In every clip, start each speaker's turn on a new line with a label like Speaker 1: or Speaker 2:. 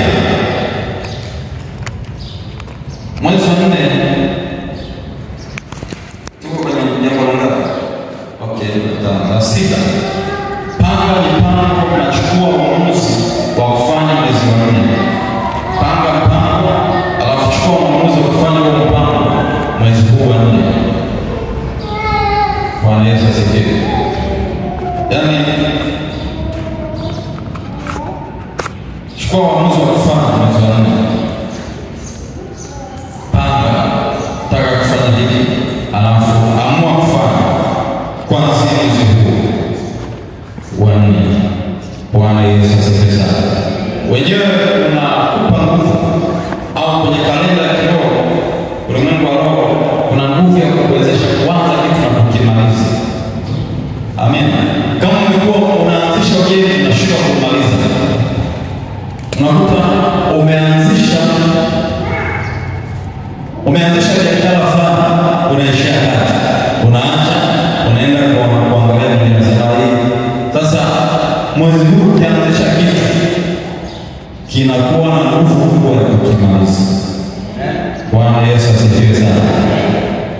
Speaker 1: mpya. Mwezi wa 4 tuko kwenye jambo la ngapi? Okay, la 6. Panga mipango na chukua uamuzi wa kufanya mwezi wa 4. Panga mpango, alafu chukua uamuzi wa kufanya huo mpango mwezi huu wa 4. Bwana Yesu asifiwe. Yaani chukua uamuzi wa kufanya mwezi wa 4. Panga, taka kufanya hiki, alafu amua kufanya kuanzia mwezi huu wa 4. Bwana Yesu asifiwe sana. Wenyewe unakupa nguvu, au kwenye kalenda ya kiroho, ulimwengu wa roho, kuna nguvu ya kukuwezesha kuanza kitu na kukimaliza. Amen. Kama umekuwa unaanzisha ujenzi na shida kumaliza, unakuta umeanzisha biashara fulani, unaishia kati, unaacha, unaenda kuangalia kwenye msafara hii. Sasa mwezi huu ukianzisha kitu, kinakuwa na nguvu kubwa ya kukimaliza. Bwana Yesu asifiwe sana.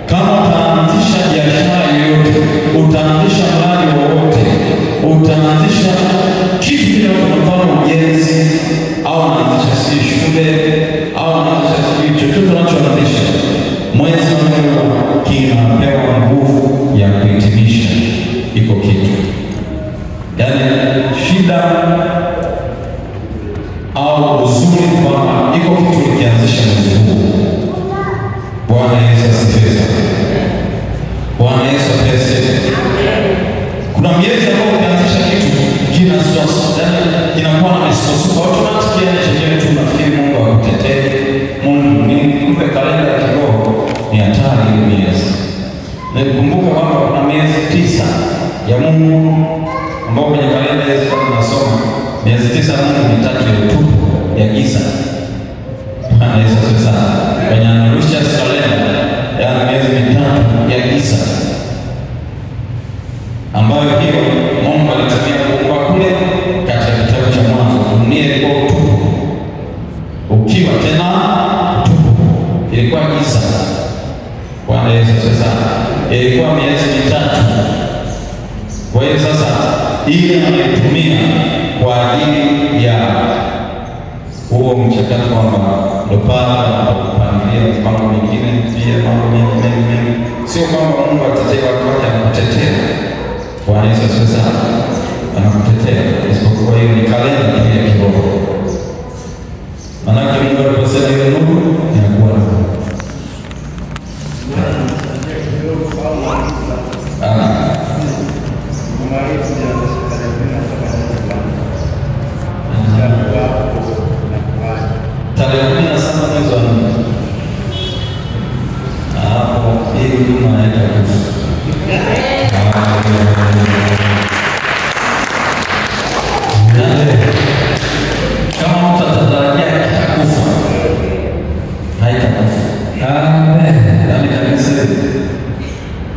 Speaker 1: Kama utaanzisha biashara yoyote, utaanzisha mradi wowote, utaanzisha kitu kile, kwa mfano ujenzi, au unaanzisha shule, au unaanzisha chochote unachoanzisha, mwezi wa 4 kinapewa nguvu ya kuhitimisha iko kitu. Yaani shida au uzuri kwamba iko kitu ukianzisha mwezi huu. Bwana Yesu asifiwe. Bwana Yesu asifiwe. Kuna miezi ambayo ukianzisha kitu kinakuwa na misukosuko, automatically chenyewe tu nafikiri Mungu akutetee. Mungu ni kumbe kalenda ya kiroho ni hatari ile miezi. Nakumbuka kwamba kuna miezi 9 ya Mungu ambao kwenye kalenda Yesu tunasoma miezi 9 Mungu ni 3 ya utupu ya giza. Bwana Yesu asifiwe sana. Kwenye anarusha kalenda ya miezi 3 ya giza, ambayo hiyo Mungu alitumia kuumba kule katika kitabu cha Mwanzo. Dunia ilikuwa utupu, ukiwa tena utupu, ilikuwa giza. Bwana Yesu asifiwe sana. Ilikuwa miezi 3. Kwa hiyo sasa ile anaitumia kwa ajili ya huo mchakato kwamba ndo pale kupangilia mambo mengine, pia mambo mengi. Sio kwamba Mungu atatetea watu wake, anakutetea. Bwana Yesu asifiwe sana. Anakutetea, isipokuwa hiyo ni kalenda pia ya kiroho. Maana Mungu aliposema ile nuru inakuwa nuru. Tarehe 17 mwezi wa 4. Hapo hii huduma inaenda kufa. Kama mtu atatarajia kitakufa, haitakufa. Amen. Yaani kabisa.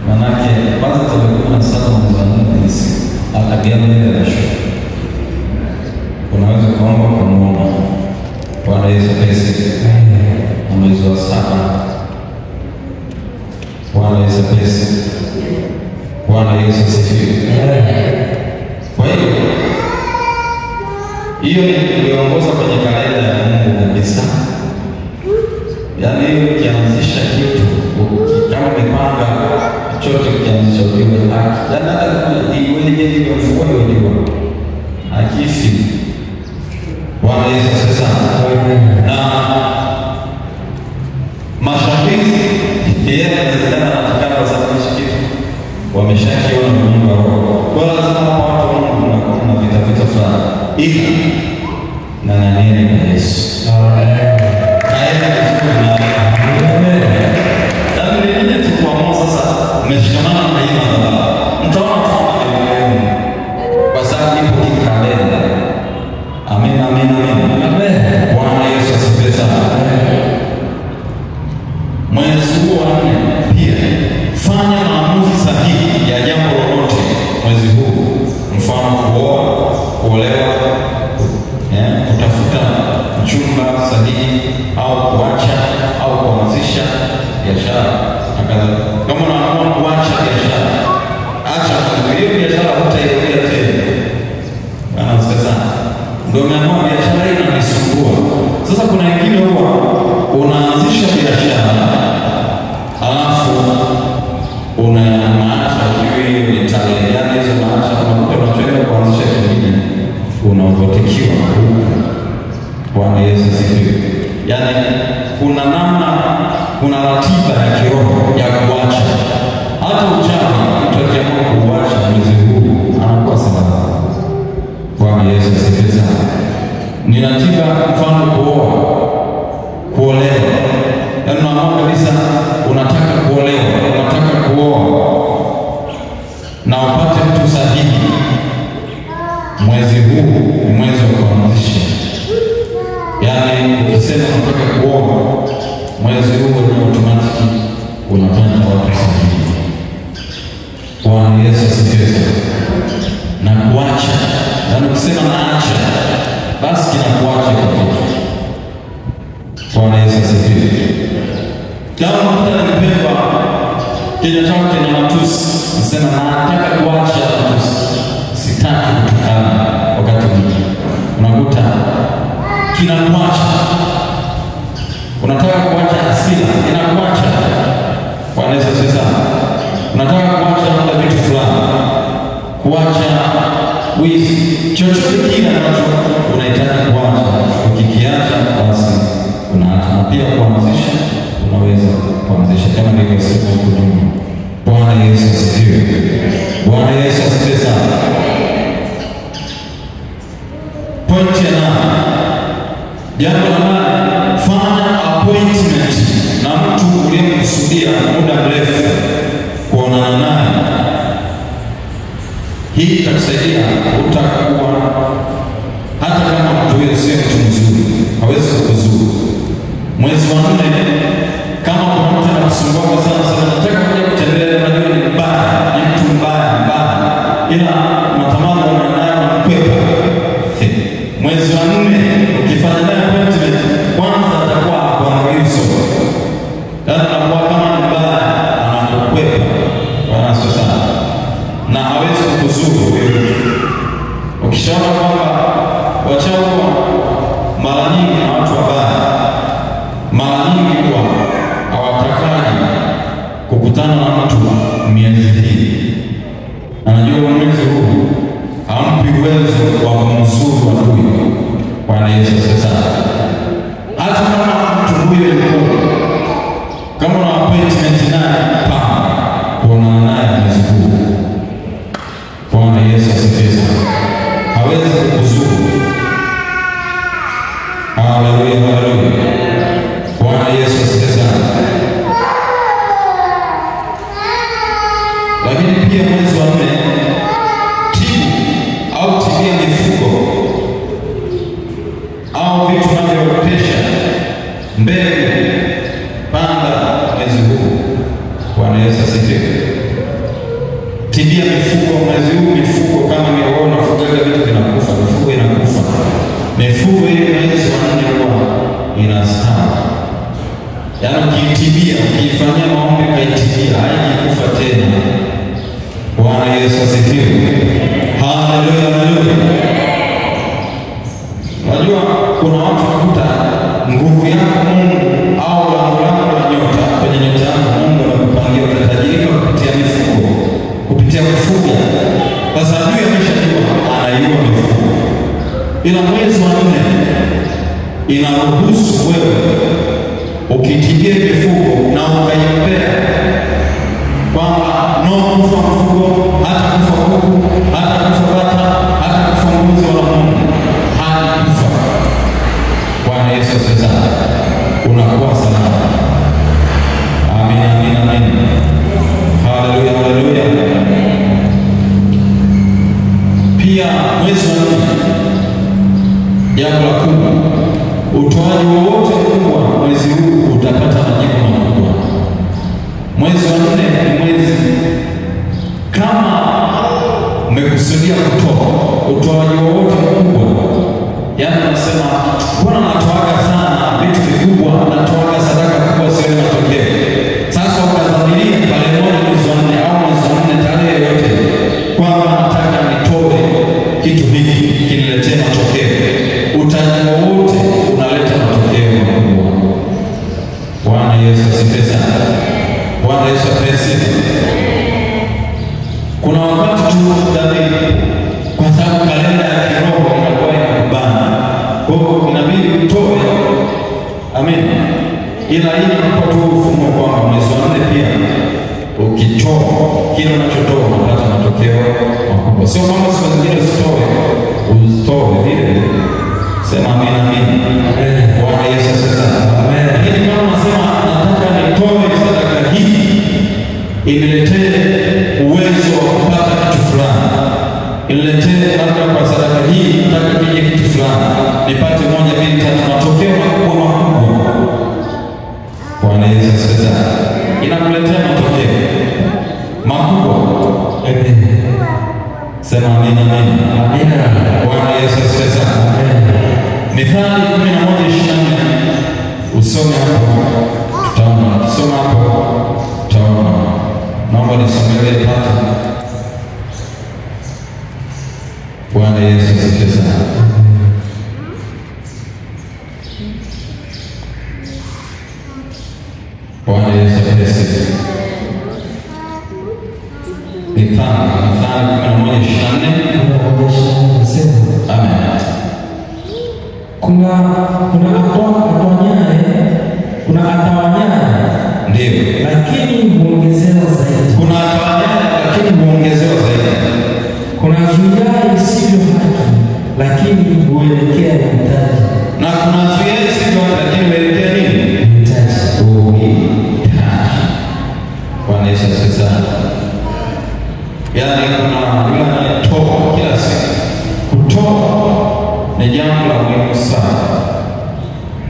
Speaker 1: Manake kwanza tarehe 17 mwezi wa 4 ni siku akabiana ile rasho. Unaweza kuomba kwa Mungu. Bwana Yesu asifiwe. Mwezi wa 7. Bwana Yesu asifiwe. Bwana Yesu asifiwe. Kwa hiyo iliongoza kwenye kalenda ya Mungu kabisa. Yaani ukianzisha kitu, kama umepanga chochote ukianzisha ukiwe haki. Yaani hata iwe ile mvua iwe hakifi. Bwana Yesu asifiwe. Na mashabiki yeye anazidana na takao za kitu wameshakiona Mungu wa roho. Kwa lazima watu wa Mungu na vita fulani. Ila na nani na Yesu. Amen. Kaenda kufunga na amen. Ndio ile tukua sasa umeshikamana na imani. Mtaona kama leo. Kwa sababu ipo kikalenda. Amen, amen, amen. Amen. Bwana Yesu asifiwe sana. Mwezi huu wa 4 pia fanya maamuzi sahihi ya jambo lolote mwezi huu. Mfano kuoa, kuolewa, kutafuta mchumba au kuacha au kuanzisha biashara. Kama unaamua kuacha biashara, acha hiyo biashara, hutairudia tena. Bwana sasa ndio umeamua biashara hii inanisumbua. Sasa kuna wengine huwa unaanzisha biashara alafu unaacha hiyo ni talent, yani hizo maacha kama mtu anataka kuanzisha kingine unaovotekiwa huko. Bwana Yesu asifiwe. Yani kuna namna, kuna ratiba ya kiroho ya kuacha. Hata uchawi mtu akiamua kuacha mwezi huu anakuwa salama. Bwana Yesu asifiwe. Ni ratiba, mfano kuoa, kuolewa. Yaani unaamua kabisa unataka kuolewa, unataka kuoa na upate mtu sahihi. Mwezi huu ni mwezi wa kuanzisha. Yaani ukisema unataka kuoa, mwezi huu ni automatic unapata watu sahihi. Bwana Yesu asifiwe. Na kuacha, yaani ukisema naacha, basi kinakuacha kwa kitu. Bwana Yesu asifiwe. Kama mtu anapenda kinywa chake na matusi, nasema nataka kuacha matusi, sitaki kutukana. Wakati mwingine unakuta kinakuacha. Unataka kuacha hasira, inakuacha. Bwana Yesu asifiwe. Unataka kuacha labda vitu fulani, kuacha wizi, chochote kile ambacho unahitaji kuacha, ukikiacha basi unaacha. Na pia kuanzisha, unaweza kuanzisha kama nilivyosema huko nyuma. Bwana Yesu asifiwe. Bwana Yesu asifiwe sana. Pointi ya 8. Jambo la 8, fanya appointment na mtu uliyemkusudia muda mrefu kuonana naye. Hii itakusaidia utakuwa, hata kama mtu huyo sio mtu mzuri, hawezi kukuzuru. Mwezi wa 4, kama kuna mtu anakusumbua sana sana, nataka kuja kutembelea, unajua ni mbaya, ni mtu mbaya, ila matamani wanayo mkwepa. Mwezi wa 4 ukifanya naye appointment, kwanza atakuwa hakuangalii usoni. Anakuwa kama ni mbaya, anakukwepa. Bwana sasa, na hawezi kukuzuru wewe. Ukishaona kwamba wachawi mara nyingi na watu wabaya, mara nyingi kwa hawatakaji kukutana na mtu miezi hii, anajua mwezi huu hampi uwezo wa kumzuru adui. Bwana Yesu sasa, hata kama mtu huyo yuko, kama una appointment naye, kuonana naye mwezi huu, Bwana Yesu asifiwe, hawezi kukuzuru. Haleluya, haleluya. Bwana Yesu asifiwe. Lakini pia mwezi wa 4, tibu au tibia mifugo au vitu vinavyootesha mbegu, panda mwezi huu. Bwana Yesu asifiwe. Tibia mifugo mwezi huu. Mifugo kama mifugo unafuga vitu vinakufa, mifugo inakufa. Mifugo ile mwezi wa 4 huwa inastawi. Yaani ukitibia, ukifanyia maombi kaitibia, haikufa tena. Bwana Yesu asifiwe. Haleluya, haleluya. Unajua kuna watu wanakuta nguvu yako Mungu au lango lako la nyota, kwenye nyota yako Mungu anakupangia utatajirika kupitia mifugo, kupitia kufuga. Sasa adui ameshajua anaiua mifugo. Ila mwezi wa 4 inaruhusu wewe ukitibia mifugo na ukaipea kwamba no kufa mfugo, hata kufa kuku, hata kufa bata, hata kufa mbuzi wala Mungu, hata kufa. Bwana Yesu asifiwe. Unakuwa salama. Amin, amin, amin. Haleluya, haleluya. Pia mwezi wa 4, jambo la kubwa, utoaji wowote mkubwa mwezi huu utapata majibu makubwa. Mwezi wa 4 ni mwezi, kama umekusudia kutoa utoaji wowote mkubwa, yaani unasema bwana natoaga sana vitu vikubwa, ila hii inakupa tu ufunuo kwamba mwezi wa 4 pia ukitoa kile unachotoa unapata matokeo makubwa. Sio kwamba siku zingine usitoe vile. Sema amina amina. Bwana Yesu asifiwe. Amen. Lakini kama unasema nataka nitoe sadaka hii iniletee uwezo wa kupata kitu fulani, iniletee labda kwa sadaka hii nataka kije kitu fulani, nipate 1 2 3, matokeo makubwa. Bwana Yesu asifiwe. Inakuletea matokeo makubwa. Amen. Sema amina amina. Amina. Bwana Yesu asifiwe. Amen. Mithali 11:24 usome hapo tutaona. Tusome hapo tutaona. Naomba nisomelee pata. Bwana Yesu asifiwe. Bwana Yesu asifiwe. Mithali 11:24 Amen.
Speaker 2: Kuna atawanyaye
Speaker 1: ndio,
Speaker 2: lakini huongezewa zaidi.
Speaker 1: Kuna atawanyaye lakini huongezewa zaidi.
Speaker 2: Kuna zuiaye isivyo haki lakini huelekea uhitaji.
Speaker 1: Na kuna zuiaye isivyo haki lakini huelekea nini?
Speaker 2: Uhitaji.
Speaker 1: Bwana Yesu asifiwe. Yaani kuna yule anayetoa kila siku. Kutoa ni jambo la muhimu sana.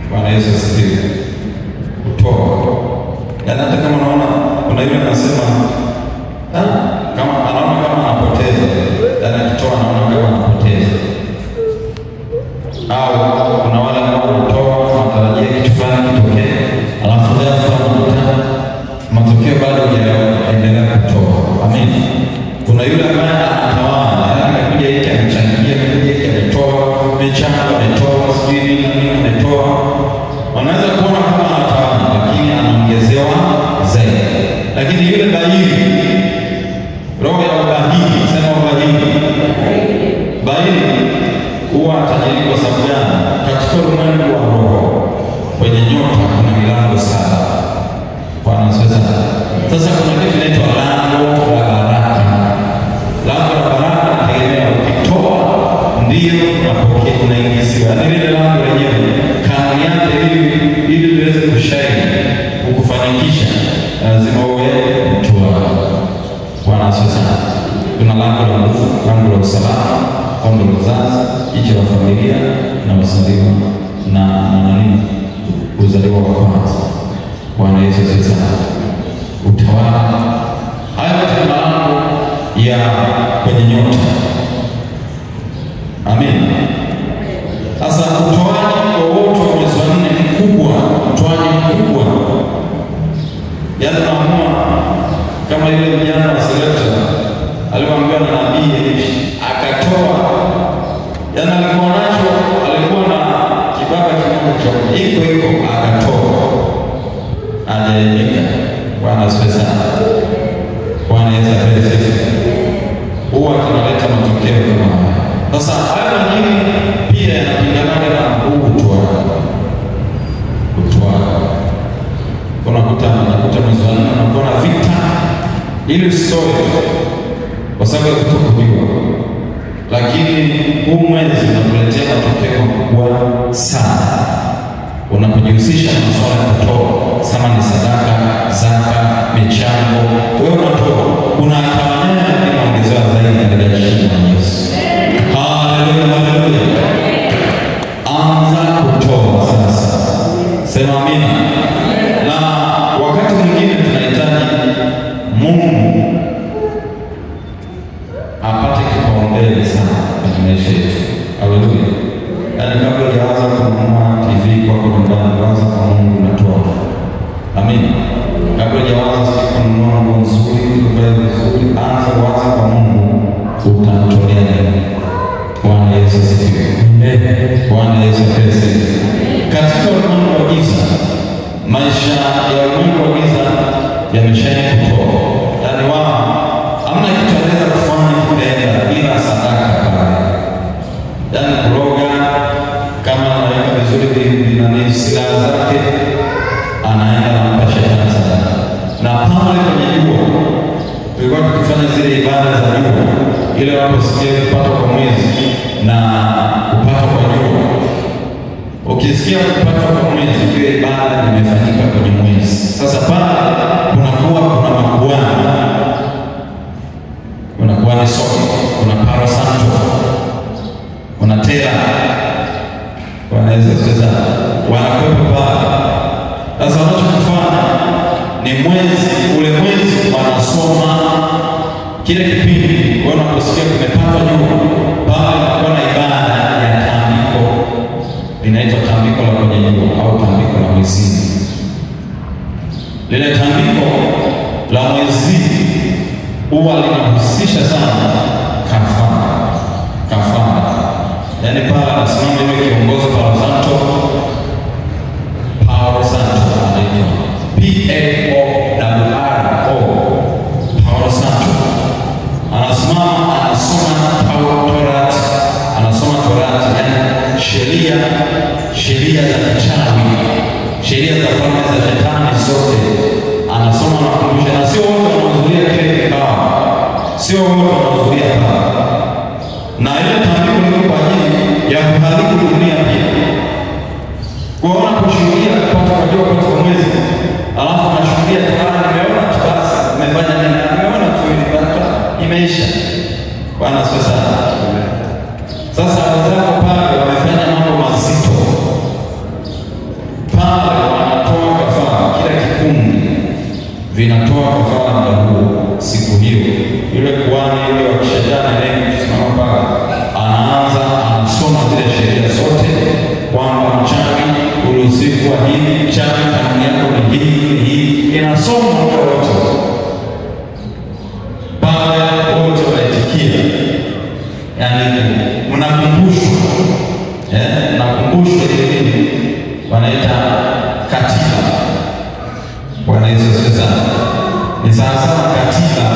Speaker 1: Bwana Yesu asifiwe. Kutoa. Yaani hata kama unaona kuna yule anasema kama anaona kama anapoteza, yaani akitoa anaona kama anapoteza. Au kuna wale ambao wanatoa wanatarajia kitu fulani kitokee, alafu matokeo bado hayaendelea kutoa. Amen. Kuna yule ambaye anatawala, anakuja hiki amechangia, anakuja hiki ametoa, michango ametoa, sijui nini ametoa. Wanaweza kuona kama anatawala lakini anaongezewa zaidi. Lakini yule bahili, roho ya bahili, sema bahili. Bahili huwa tajiri kwa sababu gani? Katika ulimwengu wa roho kwenye nyota kuna milango 7. Bwana asifiwe. Sasa kuna kitu kinaitwa lango la baraka. Lango la baraka linategemea ukitoa ndio unapokea, unaingiziwa. Yaani ile lango lenyewe kanuni yake ili liweze kushaini kukufanikisha lazima uwe mtoa. Bwana asifiwe. Kuna lango la nguvu, lango la usalama, lango la uzazi, jicho la familia na uzaliwa na nini? Uzaliwa wa kwanza. Bwana Yesu asifiwe. Utawala. Haya ni malango ya kwenye nyota. Amen. Sasa utoaji wowote wa mwezi wa 4 mkubwa, utoaji mkubwa. Yaani naamua kama yule mjana wa Sereta aliwaambiwa na nabii akatoa. Yaani alikuwa nacho, alikuwa na kibaba kimoja cha iko akatoa. Ajaibika. Bwana asifiwe. Bwana Yesu asifiwe. Huwa tunaleta matokeo kama haya. Sasa haya nini pia yanapingana na kutoa. Unakuta mwezi wa 4 unakuwa na vita ili usitoe kwa sababu ya kutokujua. Lakini huu mwezi unakuletea matokeo makubwa sana. Unapojihusisha na masuala ya kutoa, kama ni sadaka, zaka, michango, wewe unatoa, unatawanya na kuongezewa zaidi katika jina la Yesu. Haleluya, haleluya. Anza kutoa sasa. Sema amina. Na wakati mwingine tunahitaji Mungu apate kipaumbele sana kwenye maisha yetu. Haleluya. Yaani kabla hujaanza kununua TV kwako nyumbani, kwanza kwa Mungu unatoa. Amen. Kabla hujaanza kununua nguo nzuri, kuvaa vizuri, anza kwanza kwa Mungu, utamtolea nini? Bwana Yesu asifiwe. Bwana Yesu asifiwe. Katika ulimwengu wa giza, maisha ya ulimwengu wa giza yameshaini kutoa. Yaani wao hamna kitu anaweza kufanya kipenda bila sadaka pale. Yaani kuroga kama anaweka vizuri silaha zake, ana ile unaposikia kupata kwa mwezi na kupata kwa jua. Ukisikia kupata kwa mwezi, hiyo ibada imefanyika kwenye mwezi. Sasa pale kuna makuhani, kuna kuhani sote, kuna paro santo, kuna tera, wanaweza sasa wanakuwepo pale. Sasa wanachofanya ni ule mwezi wanasoma kile kipindi. Kwa unaposikia kimepata jua, pale kuna ibada ya tambiko, inaitwa tambiko la kwenye jua au tambiko la mwezi. Lile tambiko la mwezi huwa linahusisha sana kafara. Yaani pale anasimama yule kiongozi Paro Santo, Paro Santo anasimama, anasoma Torati, yani sheria za kichawi, sheria za falme za shetani zote anasoma na kukumbusha. Na sio wote wanahudhuria kile kikao, sio wote wanahudhuria pale. Na ile tambiko ni kwa ajili ya kuharibu dunia pia. Kuona kushuhudia kupata kujua kwa mwezi, alafu nashuhudia tayari nimeona basi umefanya nini? Nimeona tu ilipata imeisha. Bwana sasa. Sasa wazao pale wamefanya mambo mazito. Pale wanatoa kafara, kila kikundi vinatoa kafara ndio siku hiyo. Yule kuhani yule wa kishetani anayesimama pale anasoma zile sheria zote, kwamba mchawi usiku wa hivi, mchawi kanuni yako ni hii, inasoma wote pale, wote waitikia. Yani mnakumbushwa, nakumbushwa ile wanaita katiba. Bwana Yesu asifiwe. Ni sasa katiba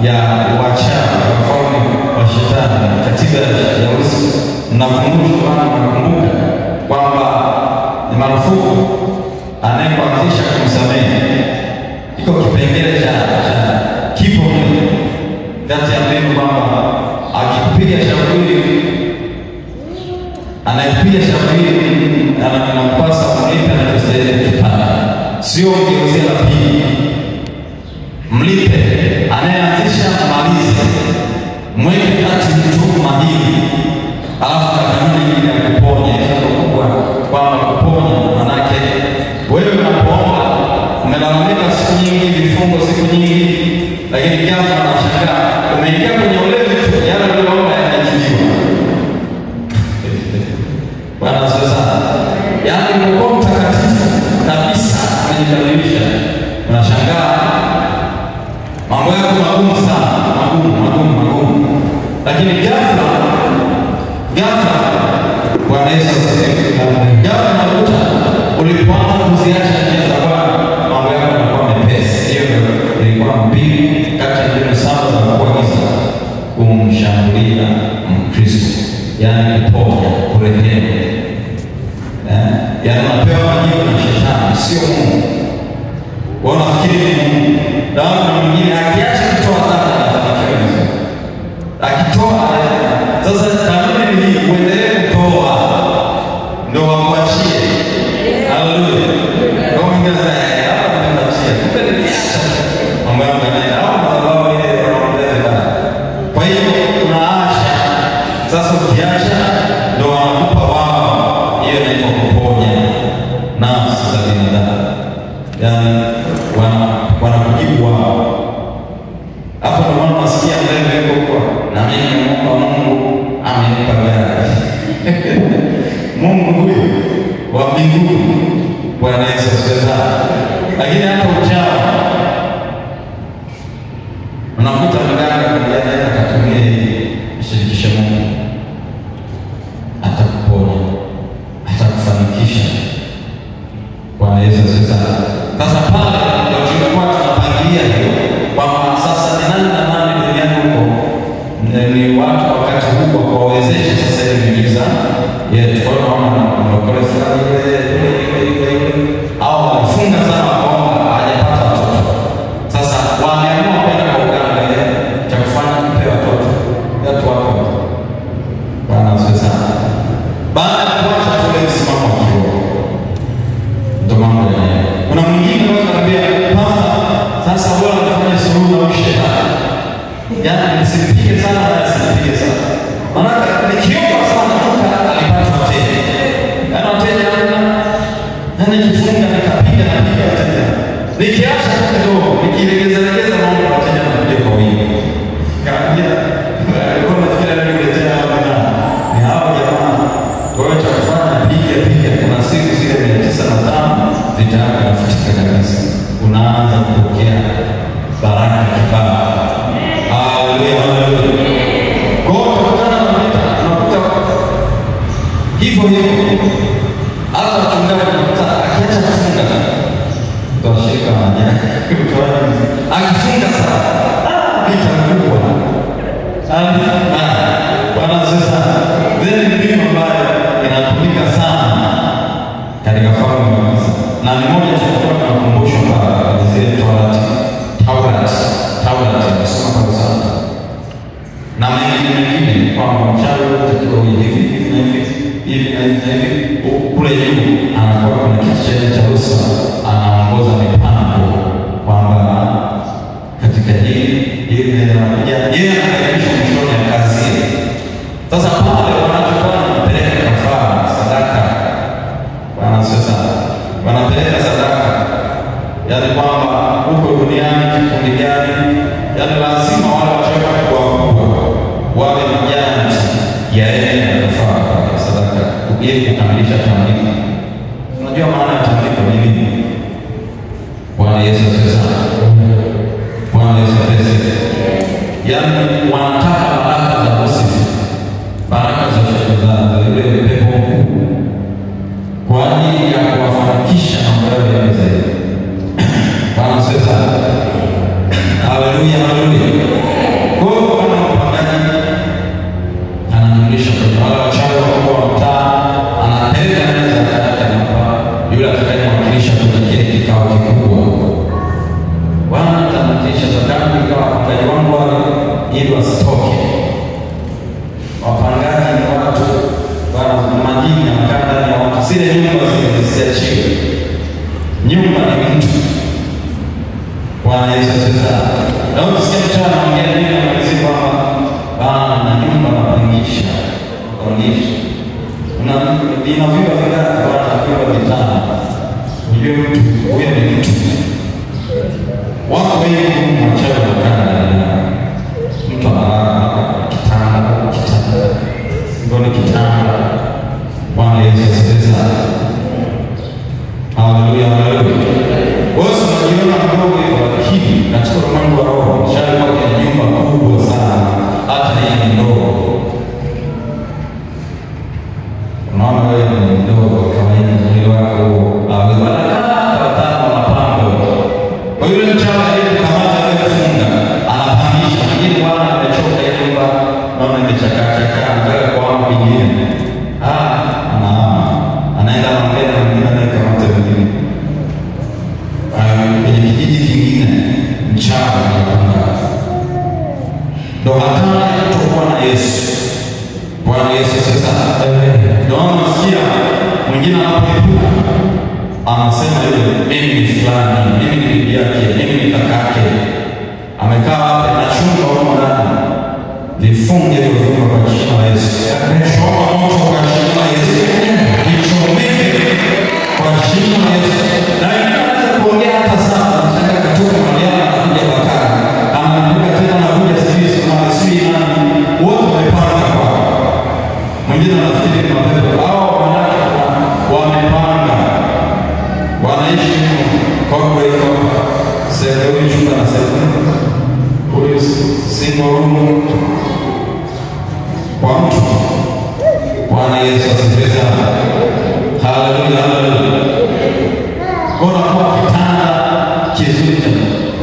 Speaker 1: ya wachawi, wafalme wa shetani, katiba ya usi. Mnakumbushwa, mnakumbuka kwamba ni marufuku anayekuanzisha kumsamehe. Iko kipengele cha kipo kati ya mbinu kwamba akipiga shauri, anayepiga shauri anampasa mlipe anachostahili kipata, sio mgeuzia la pili. Mlipe anayeanzisha malize, mweke kati mtu mahiri, alafu kanuni ile ya kuponya kwamba kuponya manake wewe unapoomba umelalamika siku nyingi, vifungo siku nyingi, lakini ghafla unashangaa umeingia kwenye ulevi tu, yale uliyoomba yanajibiwa. Bwana sasa, yaani Mungu mtakatifu kabisa anajidhihirisha, unashangaa mambo yako magumu sana, magumu, lakini ghafla Bwana Yesu asifiwe. Ghafla unakuta ulipoanza kuziacha njia za Bwana, mambo yako yanakuwa mepesi. Hiyo ilikuwa mbili kati ya mbinu saba za kuagiza kumshambulia Mkristo, yaani kuponya, kurehemu. Yaani unapewa majibu na shetani, sio Mungu. Wao nafikiri ni Mungu. Na mwingine akiacha kutoa zaka anafanikiwa. Akitoa sasa kanuni ni uendelee kutoa ndio wakuachie. Haleluya. Kwa Mungu hapa tunamtia. Kupelekea mambo yangu yanaenda hapo sababu ile wanaongeza. Kwa hiyo tunaasha. Sasa ukiacha ndio wanakupa wao. Hiyo inaitwa kuponya nafsi za binadamu. Yaani wanakujibu wao. Hapo ndio maana nasikia mbele yuko kwa na mimi naomba Mungu amenipa gari. Mungu huyu wa mbinguni, Bwana Yesu asifiwe. Lakini hata ujao unakuta mganga mmoja akatumia shirikisha Mungu, atakuponya, atakufanikisha. Bwana Yesu asifiwe. Sasa pale ndio tulikuwa tunapangilia hiyo kwamba sasa ni nani duniani huko ni watu wakati huko kuwawezesha sasa hivi miujiza yetu. Kwa hiyo mlokole fulani ile au walifunga sana kwamba hajapata watoto. Sasa wameamua kwenda kwa uganga cha kufanya kupe watoto. baada ya kuacha tule msimamo wa kiroho. Ndio mambo ya kuna mwingine anambia pasta, sasa bora nifanye suluhu na shetani. Yaani nisipige sana na nisipige sana. Maana nikiomba sana alipata wateja. Yaani wateja na nikifunga nikapiga na piga wateja. Nikiacha kidogo, nikilegeza mambo wateja na kuja kwa wingi. Kaambia kwa nafikiri nimeletea bwana. Ni hao jamaa. Kwa hiyo chakufanya piga kuna siku zile 905 zitaanza kufutika kabisa. Unaanza kupokea baraka kibao. Haleluya. Kwa hiyo unakuta hivyo hata wachungaji wanakuta akiacha kufunga ndio shirika moja akifunga sana vita kubwa bwana. Sasa zile mbinu ambayo inatumika sana katika falme ya Misri, na ni moja tulikuwa tunakumbusha kwa zile Taurat kusoma kwa sana na mengine kwa mchawi utakiwa hivi kule juu anakuwa kuna kitu cha ruhusa, anaongoza mipango kwamba katika hili ndio anakuja yeye anakaribisha mwishoni ya kazi. Sasa pale wanachokuwa wanapeleka kafara sadaka, sasa wanapeleka sadaka, yaani kwamba huko duniani kikundi gani, yaani lazima wale wachoka kwa wawe majani ya yeye na kafara sadaka ili kukamilisha tamliko. Unajua maana ya tamliko ni nini? Bwana Yesu asifiwe. Bwana Yesu asifiwe. Yaani wanataka baraka za Musa, baraka za yule pepo kwa ajili ya kuwafanikisha mambo yao ya zaidi. Bwana asifiwe. Haleluya, haleluya. Kwa hiyo kama mpangaji anamlisha kwa wale wachawi wa mtaa, anapeleka meza yake hapa, yule atakayemwakilisha kwenye kile kikao kikubwa. Bwana atamwakilisha zakati kwa wapangaji wangu wale ili wasitoke. Wapangaji ni watu wana majini ya mkanda ya watu, zile nyumba zisiachiwe. Nyumba ni mtu. Bwana Yesu asifiwe. Na ukisikia mchana anaongea nini anaweza kwamba na nyumba napangisha. Una inavyua vingapi wala vyua vitano. Unajua mtu huyo ni mtu. Wako wengi mwachawi wakana mtu analala kitanda. Ngoni kitanda. Bwana Yesu asifiwe. Haleluya, haleluya. Wote tunajiona mdogo hivyo, lakini katika ulimwengu wa roho shari wake ni nyumba kubwa sana, hata hii ndogo. Unaona wewe ni mdogo kawaida, mwili wako mapambo. Kwa hiyo mchana ile kamata ile funga anapangisha, lakini bwana amechoka ile nyumba, naona imechakakaa mbele kwa wao wengine. Anaenda mbele na mwingine kamata mwingine. Kwenye kijiji kingine mchana anapanga. Ndio hatari ya kutokuwa na Yesu. Bwana Yesu sasa. Ndio unasikia mwingine anapoipuka anasema yule mimi ni fulani, mimi ni bibi yake, mimi ni kakake. Amekaa hapa na chunga huko ndani. Vifunge hivyo vifungo kwa jina la Yesu. Choma moto kwa jina la Yesu. Kichomeke kwa jina la Yesu. Na inaweza kuongea hata sana, nataka kutoka Mariana na kuja Bakara. Anakuja tena na kuja sisi na sisi nani? Wote wamepanga kwa. Mwingine anafikiri ni mapepo. Hao wanataka wamepanga. Wanaishi kwa kweli sehemu chumba na sehemu. Huyu single room kwa mtu. Bwana Yesu asifiwe. Haleluya, haleluya. Kuna kwa kitanda kizuri.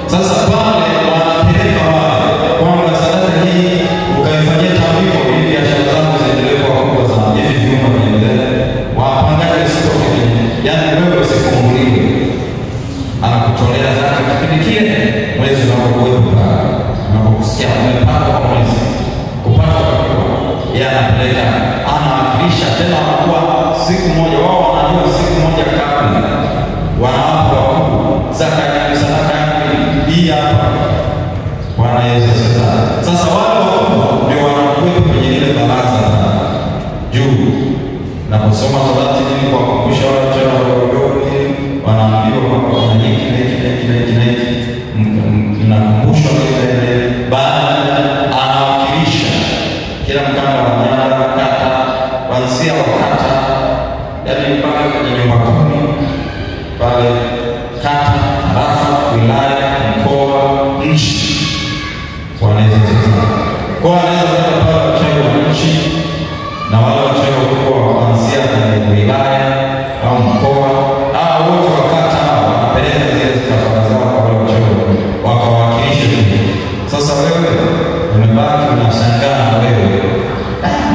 Speaker 1: Sasa pale wanapeleka wale kwamba sadaka hii ukaifanyia tambiko ili biashara zako ziendelee kwa kubwa sana. Hivi vyumba vinaendelea. Wapangaji usitoke kwenye. Yaani wewe usifunguliwe. Anakutolea zaka kipindi kile mwezi unapokuwepo pale. Unapokusikia umepata kwa mwezi. Kupata kwa yeye anapeleka anawakilisha tena wanakuwa siku moja, wao wanajua siku moja kabla wanawapa wakuu zaka ya sadaka hii hapa. Bwana Yesu asifiwe. Sasa wale wakubwa ndio wanakuwa kwenye ile baraza juu na kusoma Torati ili kuwakumbusha wale watoto wadogo, wanaambiwa kwamba kuna hiki na hiki na hiki, mnakumbushwa ile. Baada anawakilisha kila mkanda wa nyara kata kuanzia wakata, yaani mpaka kwenye nyumba kumi pale, kata, tarafa, wilaya, mkoa, nchi. Wanaweza kwa anaweza kupata wachawi wa nchi na wale wachawi wakubwa kuanzia kwenye wilaya au mkoa, wote wakata wanapeleka zile kafara zao kwa wale wachawi wakawakilisha. Sasa wewe umebaki unashangaa, wewe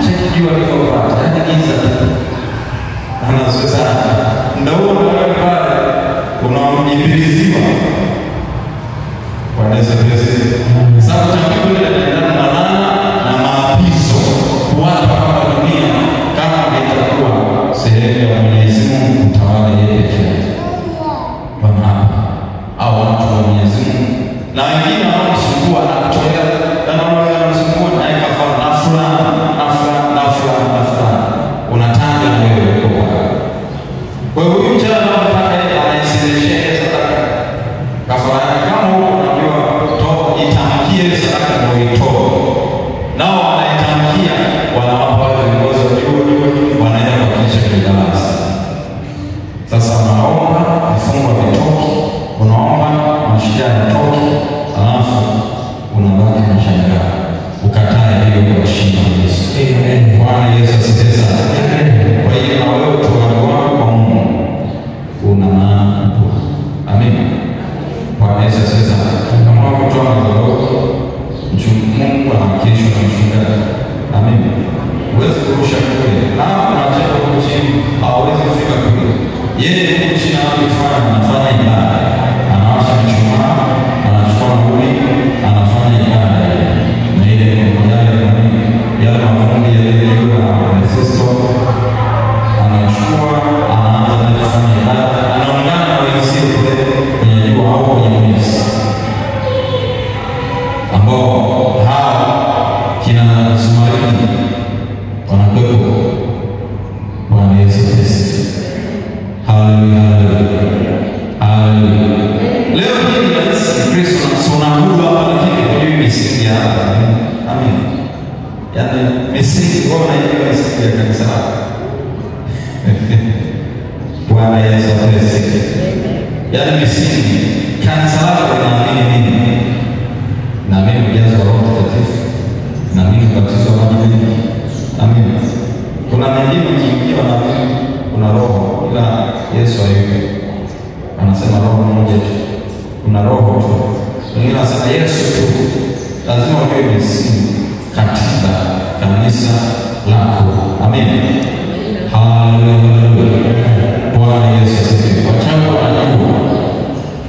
Speaker 1: chekijua alivyopata hadi giza anasweza ndio wewe pale unaomjibiliziwa. Wanaweza kusema sababu chakula kinaendana na laana na maapizo kuwapa kama dunia kama itakuwa sehemu ya Mwenyezi Mungu kutawala yeye pekee. Bwana au watu wa Mwenyezi Mungu na wengine wanasumbua na kutolea na wanasumbua na kafara nafla unatanga wewe kwa. Kwa hiyo huyu mchana anataka yeye anaisherehesha sadaka kafara kama huko, unajua itamkie sadaka ndio itoe. Nao wanaitamkia, wanawapa viongozi wa juu, wanaenda kuhakikisha kijalasi. Sasa unaomba vifungo vitoke, unaomba mashida yatoke, alafu unabaki unashangaa ukatae hiyo kwa shida Yesu. Amen. Bwana Yesu asifiwe sana. Kwa hiyo na wewe utoaji wako kwa Mungu una maana kubwa. Amen. Bwana Yesu asifiwe sana. Kama kutoa mazao, Mungu anakishwa na mchungaji. Amen. Huwezi kurusha kule. Na unacheka huko chini, hawezi kufika kule. Yeye huko chini anafanya ibada. Anawasha mshumaa, anachukua ngumi, anafanya ibada. Na ile mmoja yale mafundi yale ya Kristo anachukua, anaanza kufanya ibada, anaungana na wenzake kwenye jua au kwenye mwezi, ambao hawa kina Ismaili wanakuwepo. Bwana Yesu asifiwe. Haleluya, haleluya. Leo hii ni Kristo tunaabudu hapa, lakini hujui misingi hapa. Amen. Yaani misingi kwa hiyo misingi ya kanisa lako. Bwana Yesu asifiwe. Yaani misingi kanisa lako linaamini nini? Naamini ujazo wa Roho Mtakatifu, naamini ubatizo wa maji mengi. Amen. Kuna mengine ukiingia naamini kuna roho, ila Yesu hayupo. Anasema roho mmoja tu. Kuna roho tu. Wengine wanasema Yesu tu. Lazima uwe misingi katika kanisa lako. Amen. Haleluya. Bwana Yesu asifiwe. Wachawi wanajua.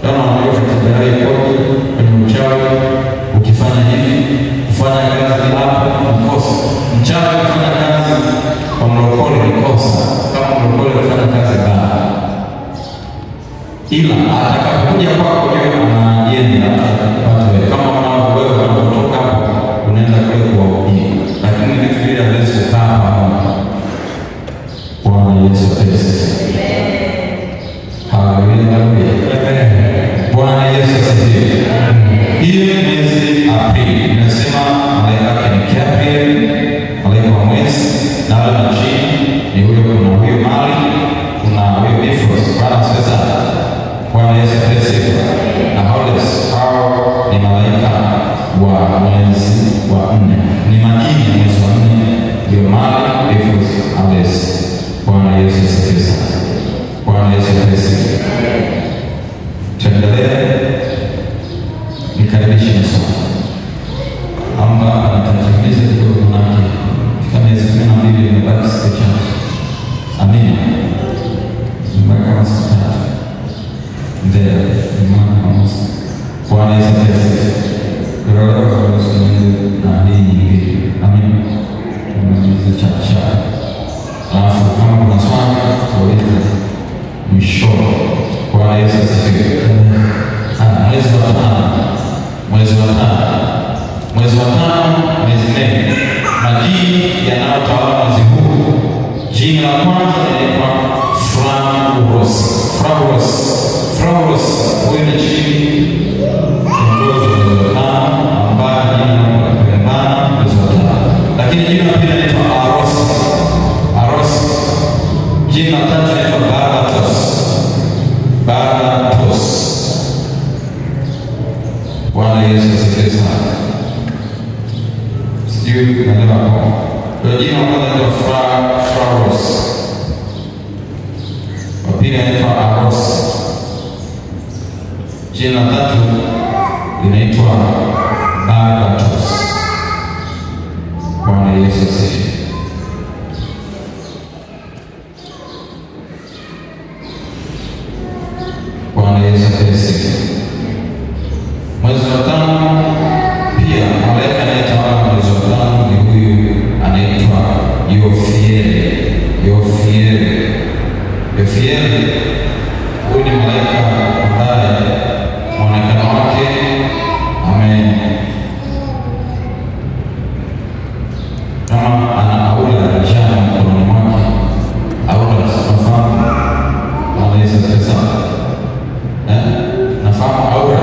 Speaker 1: Kama wanajua kutembelea kodi kwenye uchawi, ukifanya hivi, kufanya kazi hapo mkosa. Mchawi kufanya kazi kwa mlokole ni kosa. Kama mlokole kufanya kazi baya. Ila atakapokuja kwako leo anaenda kupata wewe. Kama wewe unatoka unaenda kule kuwahudumia. Lakini vitu vile hawezi kukaa hapa. Bwana Yesu asifiwe. Haleluya. Bwana Yesu asifiwe. Hii mwezi Aprili inasema malaika yake ni Gabriel, malaika wa mwezi, na wale majini ni huyo, kuna huyo mali, kuna huyo Mifros. Bwana asifiwe. Bwana Yesu asifiwe. Na hao ni malaika wa mwezi wa 4. Ni majini ya mwezi wa 4. Ndio mali, Mifros, Ales. Bwana Yesu asifiwe. Bwana Yesu asifiwe. Tuendelee. Nikaribishe msomo. Amba anatanguliza kidogo nake. Katika miezi 12 imebaki siku chache. Amina. Mpaka siku 3. Ndio, imani kwa Musa. Bwana Yesu asifiwe. Roho wa Mungu na dini nyingine. Amina. Tumalize chache. Alafu kwanza inaitwa Frauros. Huyu ni chini kiongozi wa mwezi wa tano ambaye jina la kupendana mwezi wa tano. Lakini jina la pili inaitwa Aros. Jina la tatu inaitwa Baratos. Bwana Yesu asifiwe sana. Sijui unaelewa hapo. Kwa jina la kwanza inaitwa Frauros. Wa pili inaitwa Aros. Jina la tatu linaitwa Baratos. Bwana Yesu asifiwe. Bwana Yesu asifiwe. Mwezi wa tano pia malaika anayetawala mwezi wa tano ni huyu anaitwa Yofieli. Huyu ni malaika ambaye mwonekano wake kama ana aula ya njano mkononi mwake. Aula nafahamu. Bwana Yesu asifiwe. Nafahamu aura.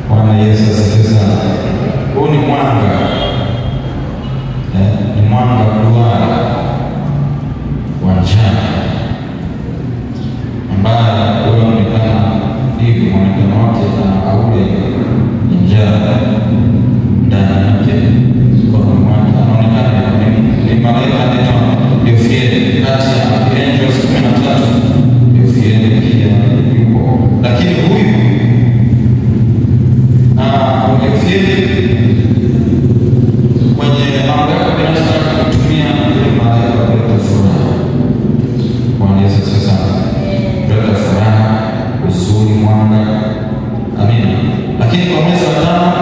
Speaker 1: Bwana Yesu asifiwe sana. Huu ni mwanga. Ni mwanga duara wa njano ambaye unaonekana hivi mwonekano wake na aure njano ndani yake mkononi mwake. Anaonekana ni malaika anaitwa Yofieli. Kati ya angels 13 Yofieli pia yupo. Lakini huyu Yofieli kwenye mambo yake binafsi kutumia ile malaika kuleta furaha. Bwana Yesu asifiwe sana. Kuleta furaha, uzuri, mwanga. Amina. Lakini kwa mwezi wa tano,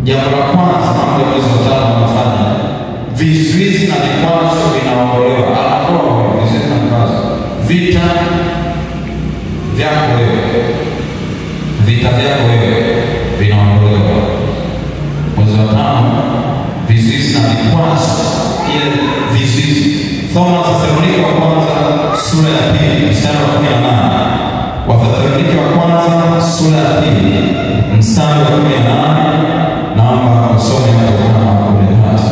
Speaker 1: jambo la kwanza mambo ya mwezi wa tano wanafanya vizuizi na vikwazo vinaondolewa. Anaondoa vizuizi na vikwazo. Vita vyako wewe vinaondolewa. Mwezi wa tano vizuizi na vikwazo, ile vizuizi. Soma Wathesalonike wa kwanza sura ya 2 mstari wa 18. Wathesalonike wa kwanza sura ya 2 mstari wa 18. Naomba usome hapo kama umepata.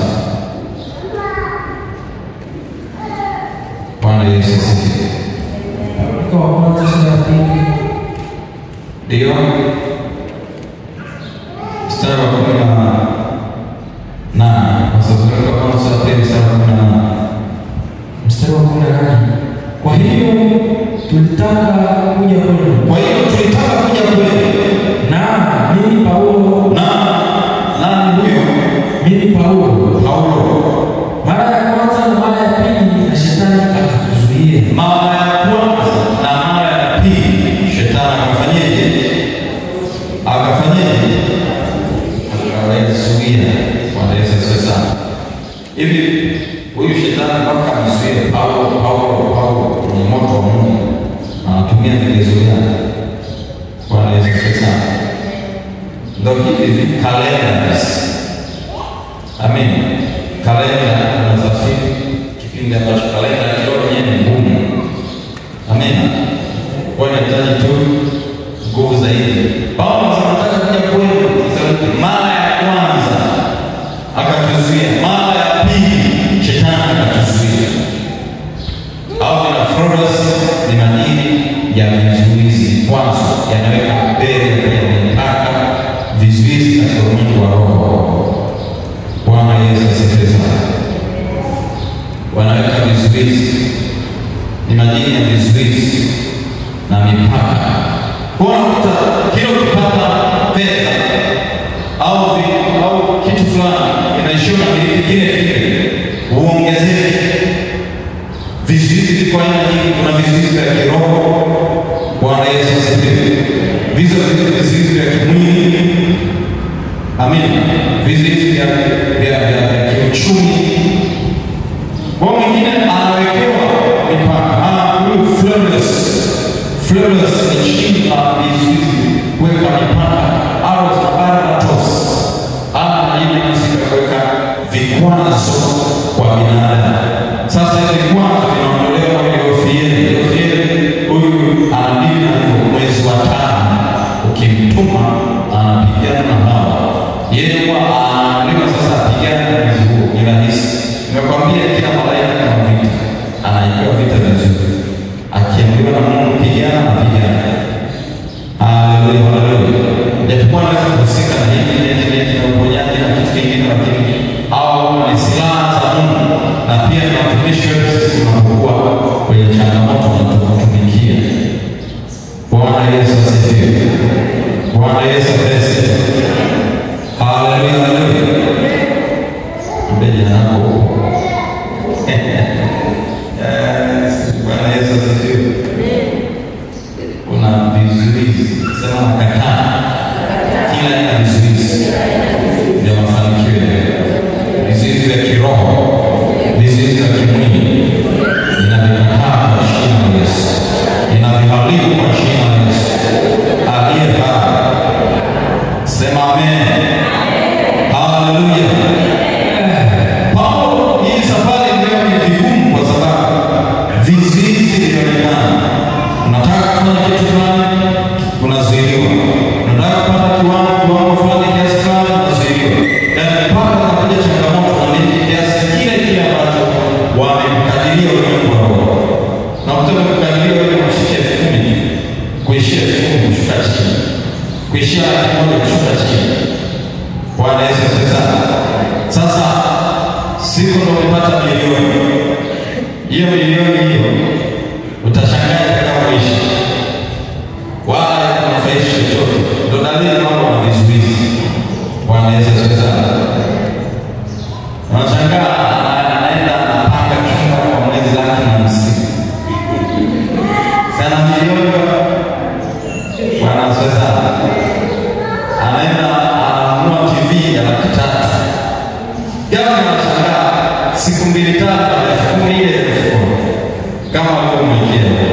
Speaker 1: Bwana Yesu asifiwe.
Speaker 2: Kwa kwanza sura ya 2
Speaker 1: ndio mstari wa 18. Wathesalonike wa kwanza sura ya 2 mstari wa 18.
Speaker 2: mstari wa 18. Kwa hiyo tulitaka kuja kwenu. Na mimi Paulo.
Speaker 1: Nani huyo?
Speaker 2: Mimi Paulo. Mara ya kwanza na mara ya pili na shetani akatuzuia.
Speaker 1: Mara ya kwanza na mara ya pili shetani akafanyaje? Akazuia. Bwana Yesu asifiwe sana. Hivi huyu shetani mpaka amezuia Paulo kwenye moto wa Mungu anatumia vigezo gani? Bwana Yesu asifiwe sana. Ndio hivi calendars. Amen. Kalenda unasafiri kipindi ambacho kalenda kidogo ni ngumu. Amen. Kwa nahitaji tu nguvu zaidi. Paulo anataka kuja kwenu mara ya kwanza akatuzuia, mara ya pili shetani akatuzuia. Au na Frauros ni madini ya vizuizi kwanza yanaweka mbele ya mipaka vizuizi katika ulimwengu wa roho. Bwana Yesu asifiwe sana. Wanaweka vizuizi, ni madini ya vizuizi na mipaka. Kwa unakuta kila ukipata fedha au kitu fulani inaishiwa na kitu kile uongezeke. Vizuizi viko aina nyingi. Kuna vizuizi vya kiroho. Bwana Yesu asifiwe. Vizuizi vya kimwili. Amen. Vizuizi vya kiuchumi. Kwa mwingine anawekewa mipaka. Huyu Flawless ni chini ya vizuizi. Weka mipaka. Baratos. Jina anasika kuweka vikwazo kwa binadamu. Sasa hivi vikwazo vinaondolewa kwa Yofieli. Huyu anadili na mwezi wa 5, ukimtuma anapigana na hawa. Yeye kwa anaambiwa sasa apigane na mwezi huo, ni rahisi. Nimekwambia kila malaika kama vita, anaijua vita vizuri. Akiambiwa na Mungu pigana na pigana. Haleluya, haleluya. Japokuwa anaweza kuhusika na hiki na uponyaji na kitu kingine, lakini hao ni silaha za Mungu, na pia ni watumishi wetu sisi tunapokuwa kwenye changamoto na tunapotumikia. Bwana Yesu asifiwe. Bwana Yesu asifiwe. Haleluya, haleluya. Mbele yako. Bwana Yesu asifiwe. Kuna vizuizi, sema makataa. Kila aina ya vizuizi vya mafanikio, vizuizi vya kiroho, vizuizi vya kimwili, inavikataa kwa jina la Yesu. Inaviharibu kwa jina la Yesu. Aliye hai. Sema amen. Haleluya. Paulo, hii safari ndio ni vigumu kwa sababu vizuizi vinaonekana. Unataka kufanya kitu fulani, unazuiliwa. Unataka kupata kiwango fulani kiasi fulani, unazuiliwa. Yaani mpaka unakuja changamoto na nini kiasi kile ambacho wamekadiria ulimwengu wa roho. Na kutoka kukadiria wewe kushika 10,000, kuishia 10,000 kushuka chini. Kuishia 1,000 kushuka chini. Bwana Yesu asifiwe. Sasa siku ndio umepata milioni. Hiyo milioni hiyo utashangaa kama kuishi. Wala kunufaisha chochote. Ndio dalili mambo na vizuizi. Bwana Yesu asifiwe. Unashangaa anaenda anapanga chumba kwa mwezi laki na 50. Sana milioni. Bwana asifiwe. Anaenda ananunua TV ya 300,000. Gari anashangaa siku 2-3 10,000 ile elfu. Kama wewe mwenyewe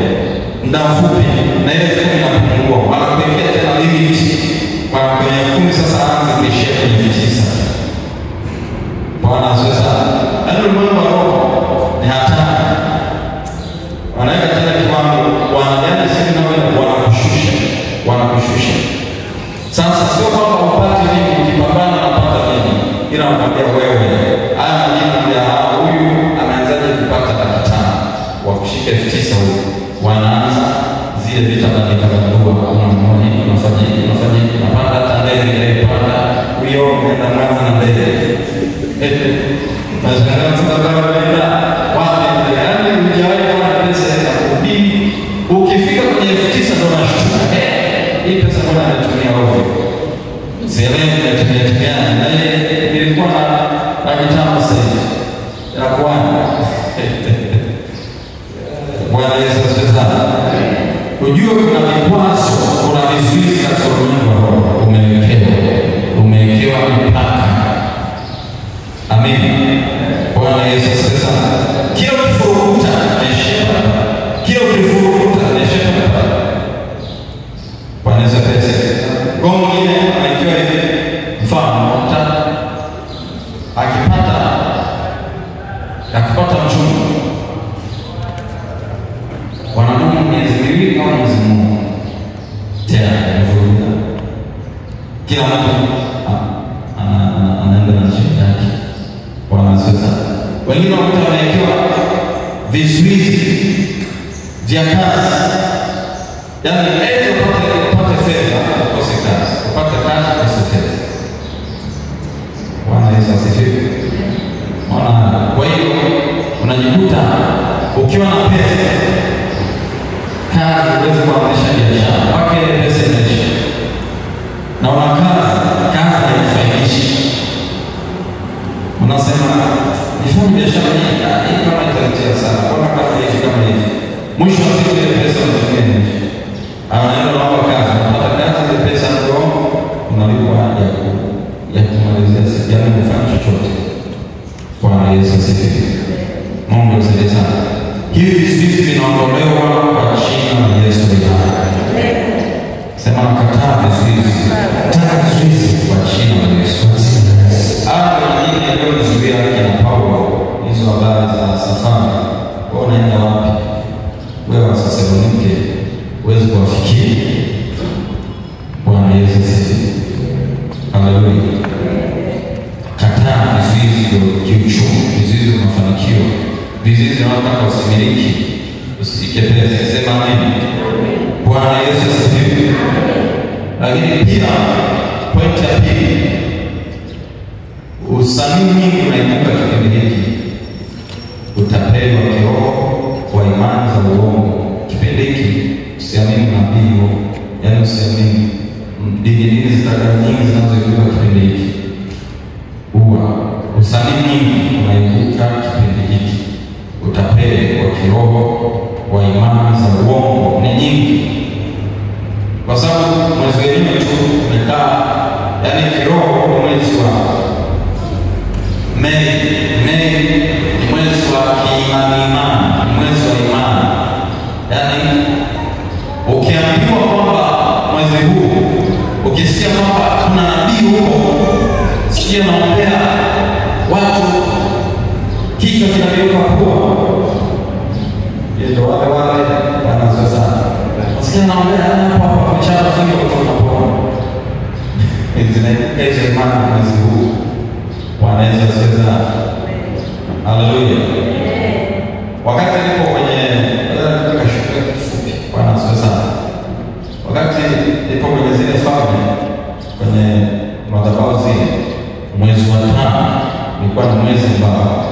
Speaker 1: muda mfupi na ile 10 inapungua, wanakuwekea tena limit kwa kwenye 10. Sasa aanze kuishia kwenye 9. Bwana sasa ndio mambo ya roho ni hatari. Wanaweka tena kiwango, wanajani sisi na wewe wanakushusha. Sasa sio kwamba upate nini ukipambana na kupata nini, ila unaambia wewe haya majina ya huyu ameanzaje kupata 500 wa kushika 9,000 huko. Wanaanza zile vita badilika badua, kuna mmoja unafanya unapanda hata ndege ile panda huyo unaenda mwanzo na ndege. Nazungumza sababu nenda wapi ndani unjai kwa pesa ya kudini. Ukifika kwenye 9,000 ndo unashtuka. Hii pesa mbona anatumia ovyo? Zeleni inatumia na ile ilikuwa na kitamo sasa. Inakuwa Bwana Yesu asifiwe. Ujue kuna vikwazo, kuna vizuizi katika ulimwengu wa roho. Umewekewa mipaka. Amen. Bwana Yesu asifiwe. Kila ukifurukuta unashika. Kila ukifurukuta unashika. Bwana Yesu asifiwe. Kwa mwingine anakiwa hivi mfano akipata mchumba wanadumu miezi 2 au mwezi mmoja tena anavuruga. Kila mtu anaenda na njia yake. Bwana sasa wengine wanawekewa vizuizi vya kazi. Yaani upate fedha ukose kazi, upate kazi ukose fedha. Bwana Yesu asifiwe. Kwa hiyo unajikuta ukiwa na pesa, kazi huwezi kuanzisha biashara mpaka ile pesa inaisha. Na una kazi haifaidishi. Unasema nifanye biashara hii kama italetea sana, mbona kama hivi kama hivi. Mwisho wa siku ile pesa unatumia nje. Anaenda naomba kazi, unapata kazi ile pesa ndio unalipwa ya kumalizia siku yako kufanya chochote. Bwana Yesu asifiwe. Mungu asifiwe sana. Hivi vizuizi vinaondolewa kwa jina la Yesu Kristo. Sema kataa vizuizi. Kataa vizuizi kwa jina la Yesu. vizizi vinataka usimiliki, usikepeze. Sema amen. Bwana Yesu asifiwe. Lakini pia pointi ya pili, usanii mwingi unaibuka kipindi hiki. Utapeli wa kiroho kwa imani za uongo. Kipindi hiki usiamini nabii, yaani usiamini dini zitaka nyingi zinazoibuka kipindi hiki. Usanii mwingi unaibuka kipindi hiki. Utapeli wa kiroho kwa imani za uongo ni nyingi. Kwa sababu mwezi wenyewe tu umekaa, yaani kiroho ni mwezi wa Mei ni mwezi wa kiimani, ni mwezi wa imani. Yaani ukiambiwa kwamba mwezi huu, ukisikia kwamba kuna nabii huko, sikia naombea watu, kichwa kinageuka kuwa ndio wale wanazoza. Sikia naombea hapa mchana zingi kutoka kwa hizo imani mwezi huu. Wanaweza sasa. Haleluya. Wakati nilipo kwenye shule fupi, Bwana sasa. Wakati nilipo kwenye zile falme, kwenye madhabahu zile, mwezi wa 5 ilikuwa ni mwezi ambao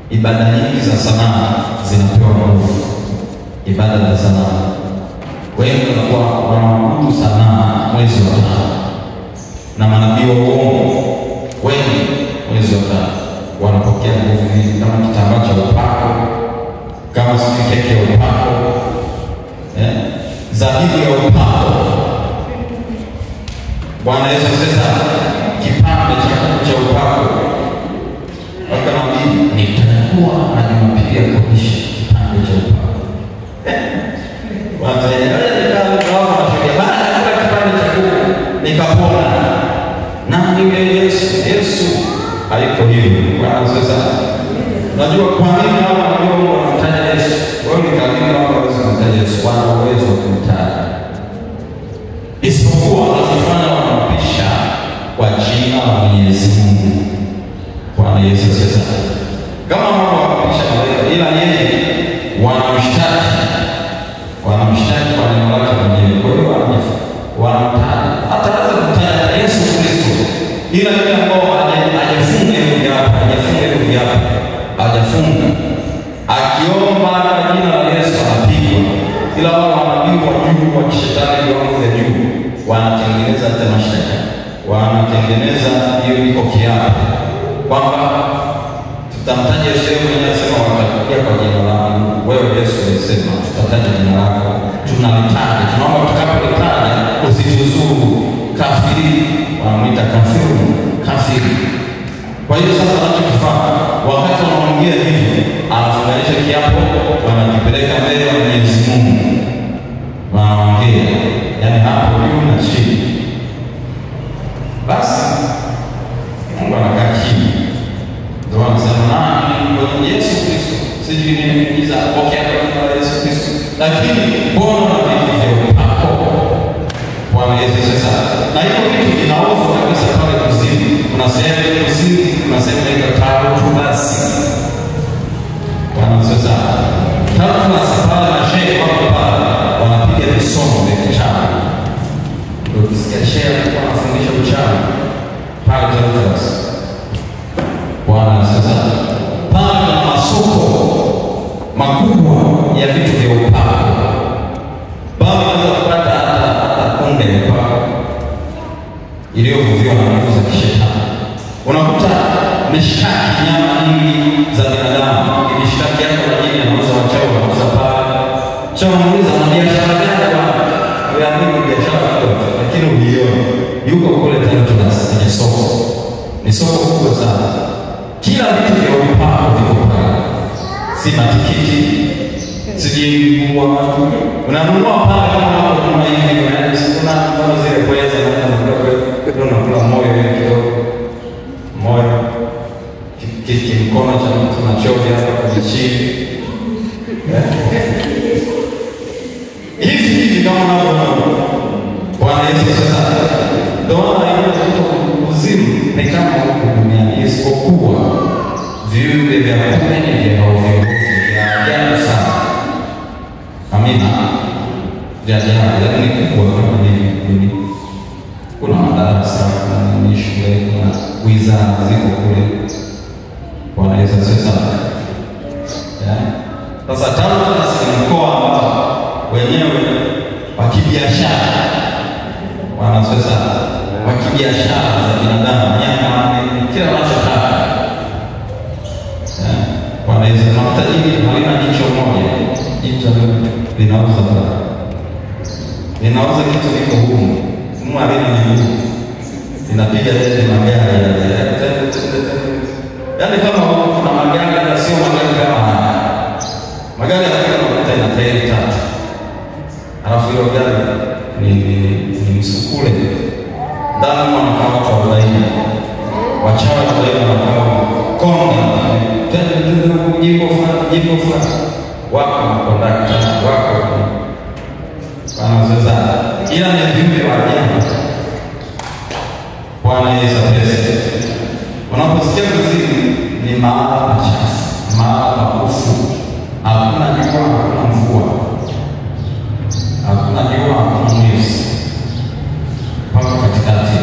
Speaker 1: ibada nyingi za sanaa zinapewa nguvu. Ibada za sanaa, wengi wanakuwa wanaabudu sanaa mwezi wa 5, na manabii wa uongo wengi mwezi wa 5 wanapokea nguvu hizi, kama kitambaa cha upako, kama keki ya upako, zabibu ya upako. Bwana Yesu sasa, kipande cha upako. Wakamwambia nitakuwa na nimepiga kuisha kipande cha upako. Nikapona. Na ndiye Yesu haiko hivyo. Bwana sasa, unajua kwa nini hao ndio wanamtaja Yesu? Wao ni kabila ambao wanamtaja Yesu, wana uwezo wa kumtaja. Isipokuwa wanafanya wanapisha kwa jina la Mwenyezi Mungu. Bwana Yesu sasa, kama wao wanapisha malaika, ila yeye wanamshtaki kwa neno lake mwenyewe. Kwa hiyo wanamtaja, hata kumtaja Yesu Kristo, ila yule ambao hajafunga hajafunga, akiomba kwa jina la Yesu anapigwa. Ila wao wanapigwa juu kwa kishetani wangu ya juu, wanatengeneza tamashtaka, wanatengeneza hiyo iko kiapo kwamba tutamtaja Yesu mwenyewe, anasema watakuja kwa jina langu. Wewe Yesu alisema tutataja jina lako, tunalitaja, tunaomba tukapolitaja usituzuru. Kafiri, wanamuita kafiri. Kwa hiyo sasa wanachokifanya wakati wanaongea hivi, anafunganisha kiapo, wanajipeleka mbele ya Mwenyezi Mungu, wanaongea, yaani hapo juu na chini. Basi Mungu anakaa chini, ndio anasema nani kwa Yesu Kristo, sijui nimeingiza pokea kwa Yesu Kristo, lakini mbona vipi hapo? Bwana Yesu sasa, na hiyo kitu kinauzwa kabisa pale kuzimu. Kuna sehemu kuzimu, kuna sehemu ya tatu basi. Bwana sasa, tatu basi pale na shehe wako pale wanapiga visomo vya kichawi. Ndio kisikia shehe wanafundisha uchawi pale tatu basi. Bwana sasa, pale na masoko makubwa ya vitu vya upako. Baba anapata kunde upako iliyovuviwa na nguvu za kishetani. Unakuta mishkaki, nyama nyingi za binadamu, mishkaki yako kwa ajili ya mauzo wa chao, wanauza pale. Chao muuliza na biashara gani bwana? Wewe amini biashara kidogo, lakini uliona yuko kule tena kwenye soko. Ni soko kubwa sana. Kila vitu vya upako viko pale. Si matikiti, sijui unanunua pale kama kuna hivi, kuna mfano zile kweza na unakula moyo kidogo, moyo mkono cha mtu na chovya hapa kwa chini hivi kama unavyoona. Bwana Yesu sasa, ndio hiyo kuzimu ni kama duniani, isipokuwa viumbe vya kule ni vya ovyo vya ajabu sana. Amina. Vya ajabu, yaani kubwa kama nini. Kuna madarasa, kuna shule, kuna wizara ziko kule. Bwana Yesu asifiwe. Sasa Tanga ni mkoa ambao wenyewe wa kibiashara. Bwana asifiwe. Wa kibiashara za binadamu, nyama, kila unachotaka. Bwana Yesu, na tajiri halina jicho moja. Jicho linauza kitu kiko humu. Mungu alina miguu. Inapiga tete magari yaani kama kuna magari na sio magari kama haya. Magari yanakuta ina tairi 3. Alafu hilo gari ni msukule. Ndani wanakaa watu 40. Wachawi 40 wanakaa konda. Jimbo fulani. Wako makondakta, wako sasa ila ni viumbe wa ajabu. Bwana Yesu asifiwe. Unaposikia muziki ni mahala pachafu, mahala pakufu. Hakuna jua, hakuna mvua. Hakuna jua, hakuna mwezi. Pako katikati.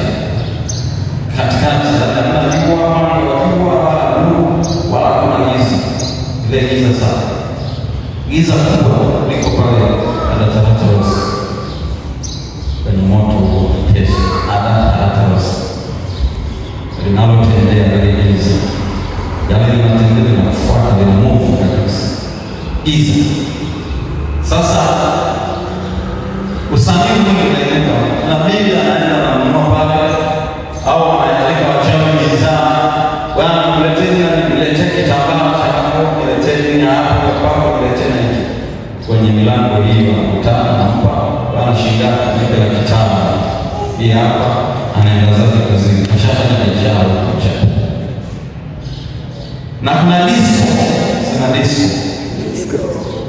Speaker 1: Hakuna jua, wala nuru, wala hakuna giza. Ile giza sana. Giza kubwa liko pale Tarataros. Kwenye moto kesho Tarataros. Linalotendea ndani giza. Yale linatendea na kufuata na Mungu kabisa. Giza. Sasa usanii mwingine na Biblia anaenda na mmoja pale au anaandika wachawi mizaa. Bwana nileteni kitambaa cha Mungu, nileteni hapo hapo, nileteni kwenye milango hii wanakutana na mpa bwana shida nipe la kitamba. Hii hapa anaenda zake kazini. Mshahara ni jao mchana. Na kuna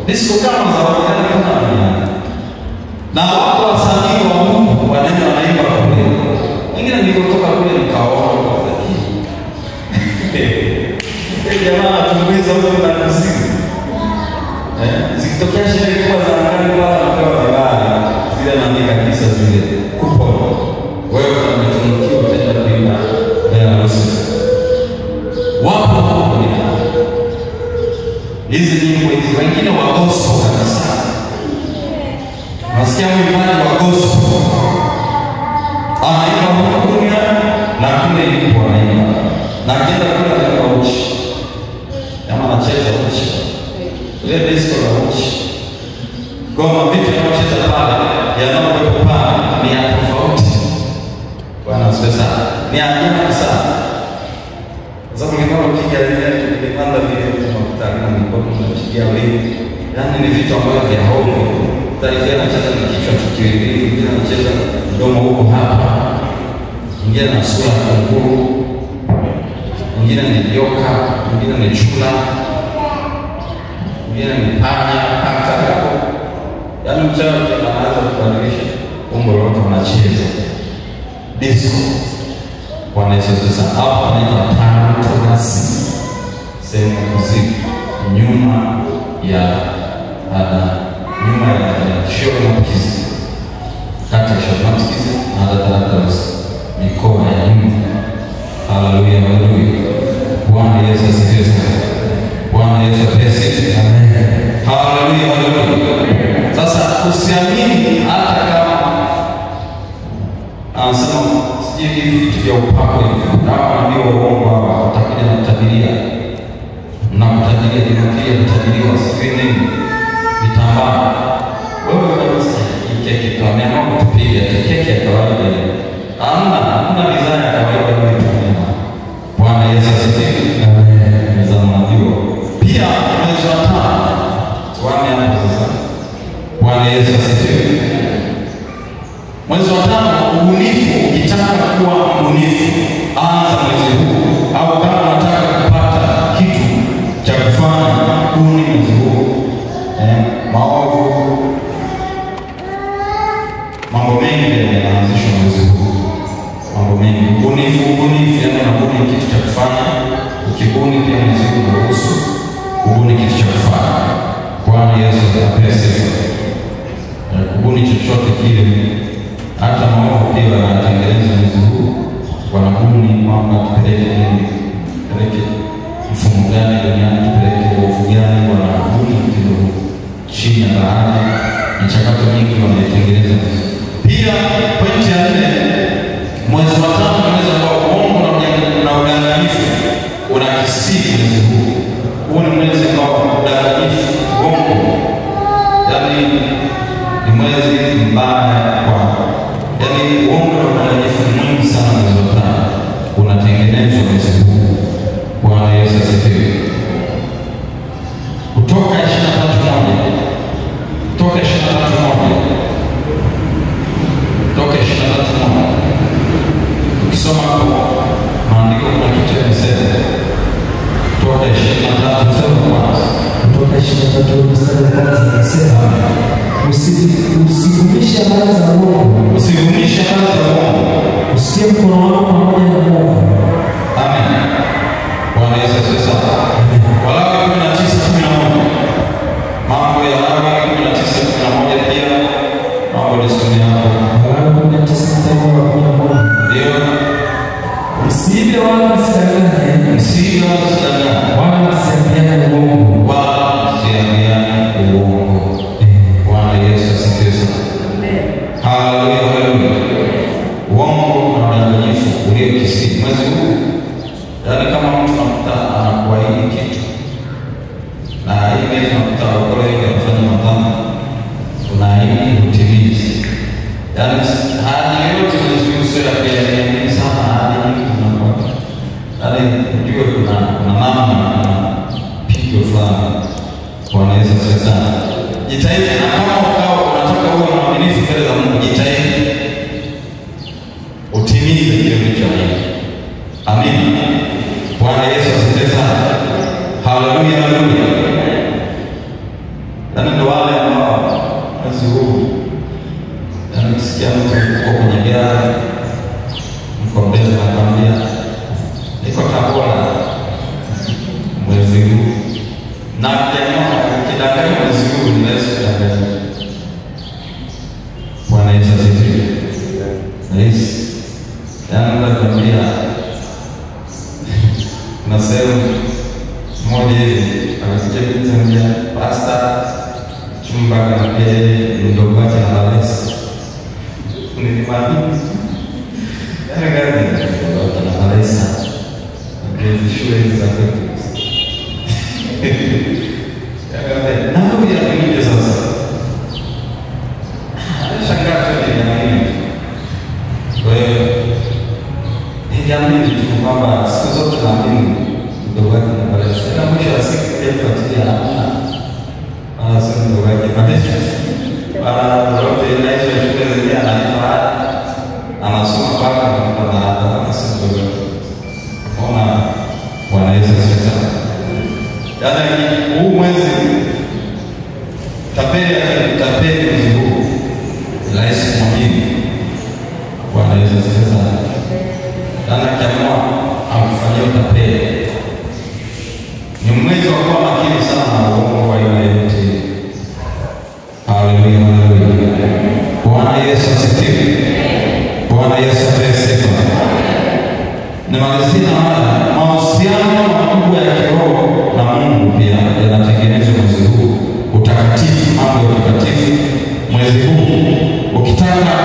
Speaker 1: disco kama za wakati kama na watu wasanii wa Mungu wanaenda wanaimba kule. Wengine nilikotoka kule nikaona kwa hii. Jamaa tumbuiza huko na muziki. Zikitokea sherehe kubwa za ngani kwa wanapewa vibali. Zile naandika kabisa zile coupon. Wewe unatunukiwa tena kuimba bila ruhusa. Wapo hizi nyimbo hizi wengine wa gospel kabisa. Nasikia mwimbaji wa gospel anaimba hukunia na kule ilipo anaimba na kila kule anaimba uchi kama anacheza uchi ile disco la uchi goma vitu yanacheza pale yanayokuwa pale ni ya tofauti. Bwana asifiwe. Ni ajabu sana. Sasa mlikuwa mkiangalia tukipanda video tunakutana na mikono tunapigia wewe. Yaani ni vitu ambavyo vya hovyo. Taarifa anacheza na kichwa tukiwili, mwingine anacheza mdomo huko hapa. Mwingine na sura ya kunguru. Mwingine ni joka, mwingine ni chura. Mwingine ni panya, hata hapo. Yaani mchawi anaanza kubadilisha umbo lote anacheza. Disco. Bwana Yesu sasa hapa ni Tarataros. Sehemu ya muziki nyuma ya show na mkizi. Kati ya show na mkizi na Tarataros. Mikoa ya nyuma. Haleluya, haleluya. Bwana Yesu asifiwe. Bwana Yesu asifiwe. Amen. Haleluya, haleluya. Sasa usiamini hata kama anasema hivi vitu vya upako hivi. Kama ndio uongo hapa utakuja na kutabiria. Na kutabiria dinokia kutabiriwa siku nini? Vitambaa. Wewe unaweza keki kwa mema kutupiga keki ya kawaida. Hamna bidhaa ya kawaida unayotumia. Bwana Yesu asifiwe. Amen. Mzamadiwa. Pia mwezi wa 5 tuone hapo sasa. Bwana Yesu asifiwe. Mwezi wa 5 ubunifu, ukitaka kuwa mbunifu anza mwezi huu, au kama unataka kupata kitu cha kufanya kuni mwezi huu. Maovu mambo mengi yanaanzishwa mwezi huu. Mambo mengi ubunifu yani unabuni kitu cha kufanya, ukibuni pia mwezi huu Yesu apewe sifa. Kubuni chochote kile, hata maovu pia wanatengeneza mwezi huu, wanabuni kwamba tupeleke mfumo gani duniani, tupeleke uovu gani, wanabuni mtindo huu chini ya bahari, michakato mingi wanaitengeneza. Pia pointi ya 4, mwezi wa 5 ni mwezi ambao uongo na udanganyifu unakisiri mwezi huu. Huu ni mwezi ambao udanganyifu, uongo, yaani ni mwezi mbaya kwa, yaani uongo na udanganyifu mwingi sana mwezi wa 5 unatengenezwa mwezi huu. Bwana Yesu asifiwe. Kutoka 23:1 ukisoma kwa maandiko kuna kitu yanasema kutoka 23 mstari wa kwanza.
Speaker 2: Kutoka 23 mstari wa kwanza inasema, usivumishe habari za uongo, usitie mkono wako pamoja na mwovu.
Speaker 1: Amen. Bwana Yesu asifiwe. Walawi 19:11, mambo ya Walawi 19:11 pia mambo lisomea hapo.
Speaker 2: Walawi 19 mstari wa 11.
Speaker 1: Ndio.
Speaker 2: Msiibe wala msidanganye, wala msiambiane uongo.
Speaker 1: Bwana Yesu asifiwe. Haleluya, haleluya. Uongo na udanganyifu uliokisiri mwezi huu, yaani kama mtu anakuahidi kitu na hii mwezi unakuta wakole wengi wanafanya madhambi, unaahidi utimizi. Yaani hadi yote mwezi huu sio ya kuamini sana, hadi unakuwa yaani unajua kuna namna na pigo fulani. Bwana Yesu asifiwe. Jitahidi, na kama unataka uwe mwaminifu mbele za Mungu, jitahidi utimize kile ulichoahidi. Amen. Bwana Yesu asifiwe. Haleluya, haleluya. Ndio wale ambao mwezi huu nasikia mtu yuko kwenye gari, mko mbele nakwambia niko Tabora mwezi huu, na jamaa kidanganya mwezi huu ni Yesu kidanganya. Bwana Yesu asifiwe. Yesu nakwambia na sehemu moja hivi anakuja kutangia pasta chumba kanape mdogo wake na Alesa nilimwambia yana gani na Alesa ngezi shule za kwetu na ndio ya kuingia sasa anashangaa tu na nini. Kwa hiyo niamini tu kwamba siku zote naamini mdogo wake na Alesa, na mwisho wa siku kufuatilia sasa ndio wake kabisa rote ile shule zenyewe anaipa anasoma paka na anasema ndio ona. Bwana Yesu asifiwe. Yaani huu mwezi tapeli mwezi huu rahisi mwingine. Bwana Yesu asifiwe. Yaani kama amfanyia tapeli ni mwezi wa kuwa makini sana na uongo wa aina yote. Haleluya, haleluya. Bwana Yesu asifiwe. Bwana Yesu asifiwe. Nimalizia haya, mahusiano makubwa ya kiroho na Mungu pia yanatengenezwa mwezi huu. Utakatifu, mambo ya utakatifu mwezi huu. Ukitaka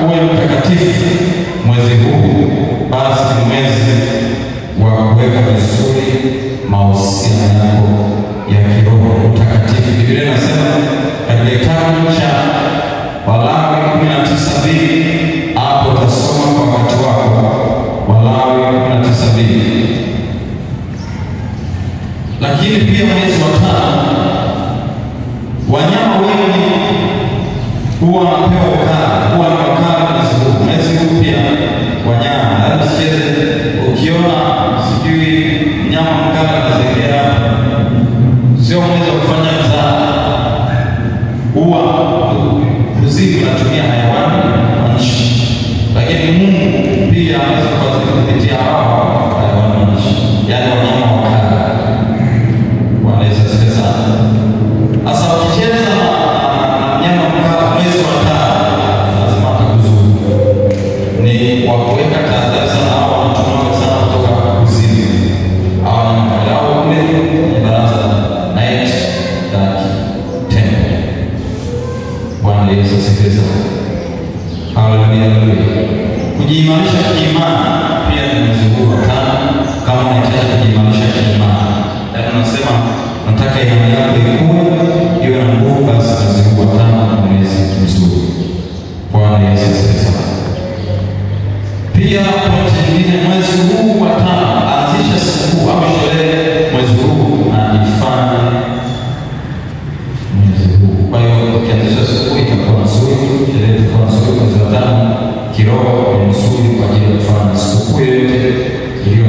Speaker 1: uwe mtakatifu mwezi huu, basi ni mwezi wa kuweka vizuri mahusiano yako ya kiroho, utakatifu. Biblia inasema katika kitabu cha Walawi 19:2, hapo utasoma kwa wakati wako. Walawi 19:2. Lakini pia mwezi wa 5 wanyama wengi huwa wanapewa ukara, huwa na ukara mwezi huu pia wanyama. Hata ukiona sijui mnyama mkara anazengea, sio mwezi wa kufanya mzaa, huwa kuzidi unatumia hayawani wanaishi. Lakini Mungu pia anaweza kupitia hao hayawani wanaishi, yaani wanyama wakara. Bwana Yesu asifiwe sana. Sasa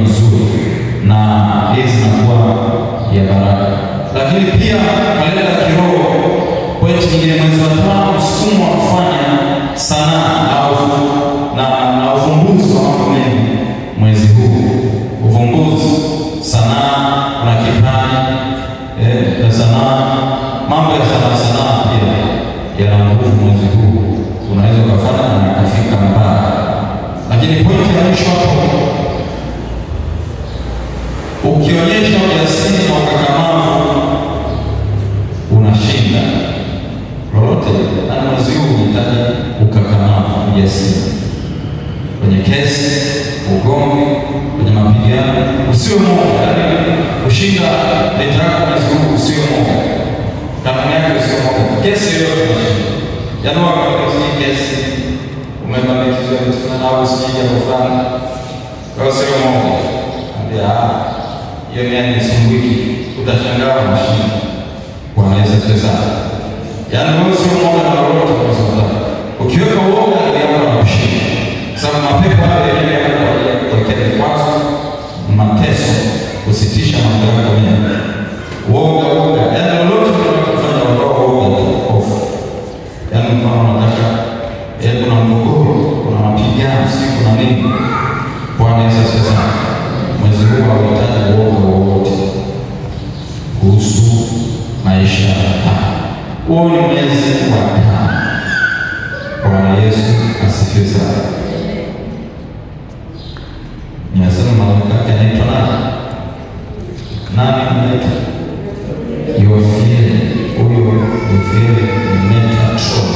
Speaker 1: mazuri na hizi zinakuwa ya baraka. Lakini pia kalenda ya kiroho, pointi nyingine, mwezi wa 5 msukumo wa kufanya sanaa na uvumbuzi wa mambo mengi. Mwezi huu uvumbuzi, sanaa, kuna kipaji ya sanaa, mambo ya sanaa pia yana nguvu. Mwezi huu unaweza kufanya na kufika mbali. Lakini pointi ya mwisho hapo, ukionyesha ujasiri na ukakamavu unashinda lolote. Na mwezi huu unahitaji ukakamavu, ujasiri kwenye kesi, ugomvi, kwenye mapigano. Usiwe mwoga, yaani kushinda leo mwezi huu usiwe mwoga. Kama yake usiwe mwoga. Kesi yoyote unashinda. Yaani wakati kesi umebarikiwa mtuna au usije kufanya. Kwa hiyo usiwe mwoga. Ambia hiyo ni nisumbuki, utashangaa unashinda. Bwana Yesu asifiwe. Yaani wewe sio mwoga na lolote kwa sababu ukiweka uoga ndio unakushinda. Sababu mapepo hayo yanayokuja kwa kwanza mateso, kusitisha mambo yako mwenyewe. Uoga, yaani lolote unalofanya uoga hofu. Yaani kama unataka kuna mgogoro, kuna mapigano, kuna nini? Bwana Yesu asifiwe. Mwezi huu unahitaji uoga wowote kuhusu maisha haya. Huo ni mwezi wa 5. Bwana Yesu asifiwe sana. Ninasema malaika yake anaitwa nani? Nani anaitwa? Yofieli. Huyo Yofieli ni Metatron.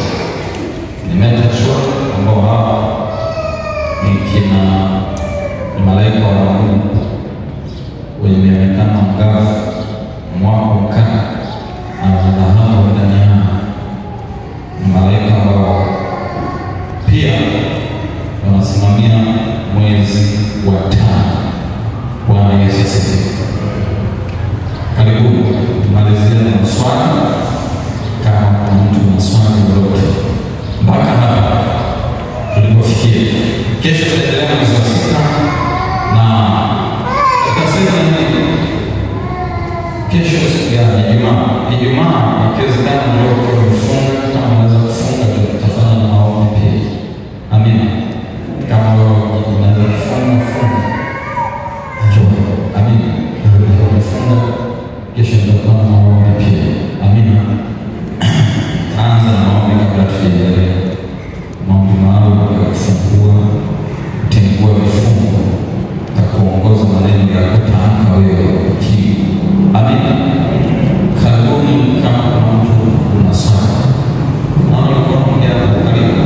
Speaker 1: Ni Metatron ambao hawa ni malaika wa Mungu wenye mionekano angavu, mwako mkali na dhahabu ndani yao. Ni malaika ambao pia wanasimamia mwezi wa 5. Bwana Yesu asifiwe. Karibu tumalizia na maswali, kama mtu ana swali lolote mpaka hapa tulipofikia. Kesho tutaendelea mwezi wa 6 na tutasema nini? Kesho siku ya Ijumaa ikiwezekana ndio tufunga, kama unaweza kufunga tutafanya na maombi pia. Amina. Kama wewe unaweza kufunga. Njoo. Amina. Ndio kufunga. Kesho tutafanya na maombi pia. Amina. Anza na maombi kabla tuendelee. Maombi maalum ya kufungua, kutengua vifungo na kuongoza maneno ya kutamka wewe utii. Amina. Karibuni kama mtu unasoma. Naona kwa mmoja karibu.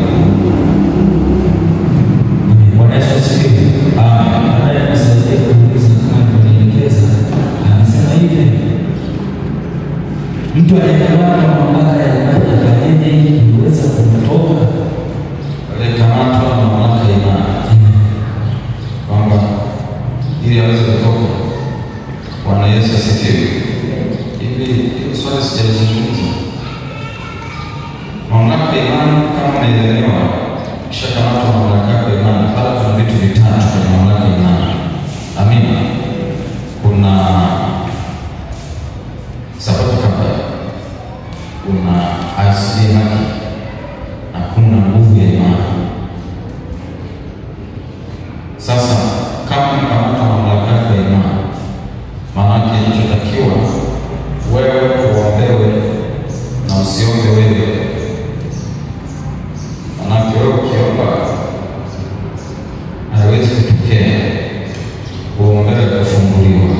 Speaker 1: Bwana Yesu asifiwe. Baada ya kusaidia kuuliza kama kuelekeza, anasema hivi: mtu aliyekamatwa na mamlaka ya imani akaende kuweza kumtoka. Aliyekamatwa na mamlaka ya imani kwamba ili aweze kutoka. Bwana Yesu asifiwe. Hivi swali sijalizungumza. Mamlaka ya imani kama inaelewa, kisha kama tuna mamlaka ya imani, pala kuna vitu vitatu kwenye mamlaka ya imani. Amina. Kuna sababu kabla, kuna asili ya haki, na kuna nguvu ya imani. Sasa kama mkamata mamlaka ya imani, maana kilichotakiwa wewe uombewe na usiombe wewe. Maana wewe ukiomba haiwezi kutokea. Uombewe kufunguliwa.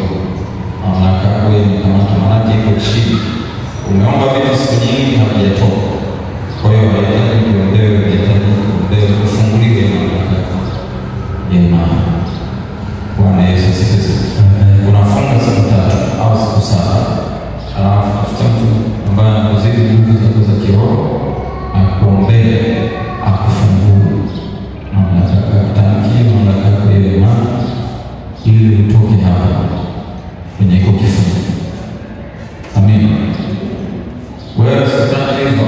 Speaker 1: Mamlaka wewe ni kama maana iko chini. Umeomba vitu siku nyingi havijatoka. Kwa hiyo unahitaji kuombewe, kufunguliwa mamlaka ya imani. Bwana Yesu asifiwe. Unafunga siku 3 au siku 7. Alafu mtu ambaye anazidi nguvu zako za kiroho akuombee, akufungue. Mamlaka kutamkia mamlaka ya imani ili utoke hapa kwenye kifungo. Amina. Wewe sasa hivi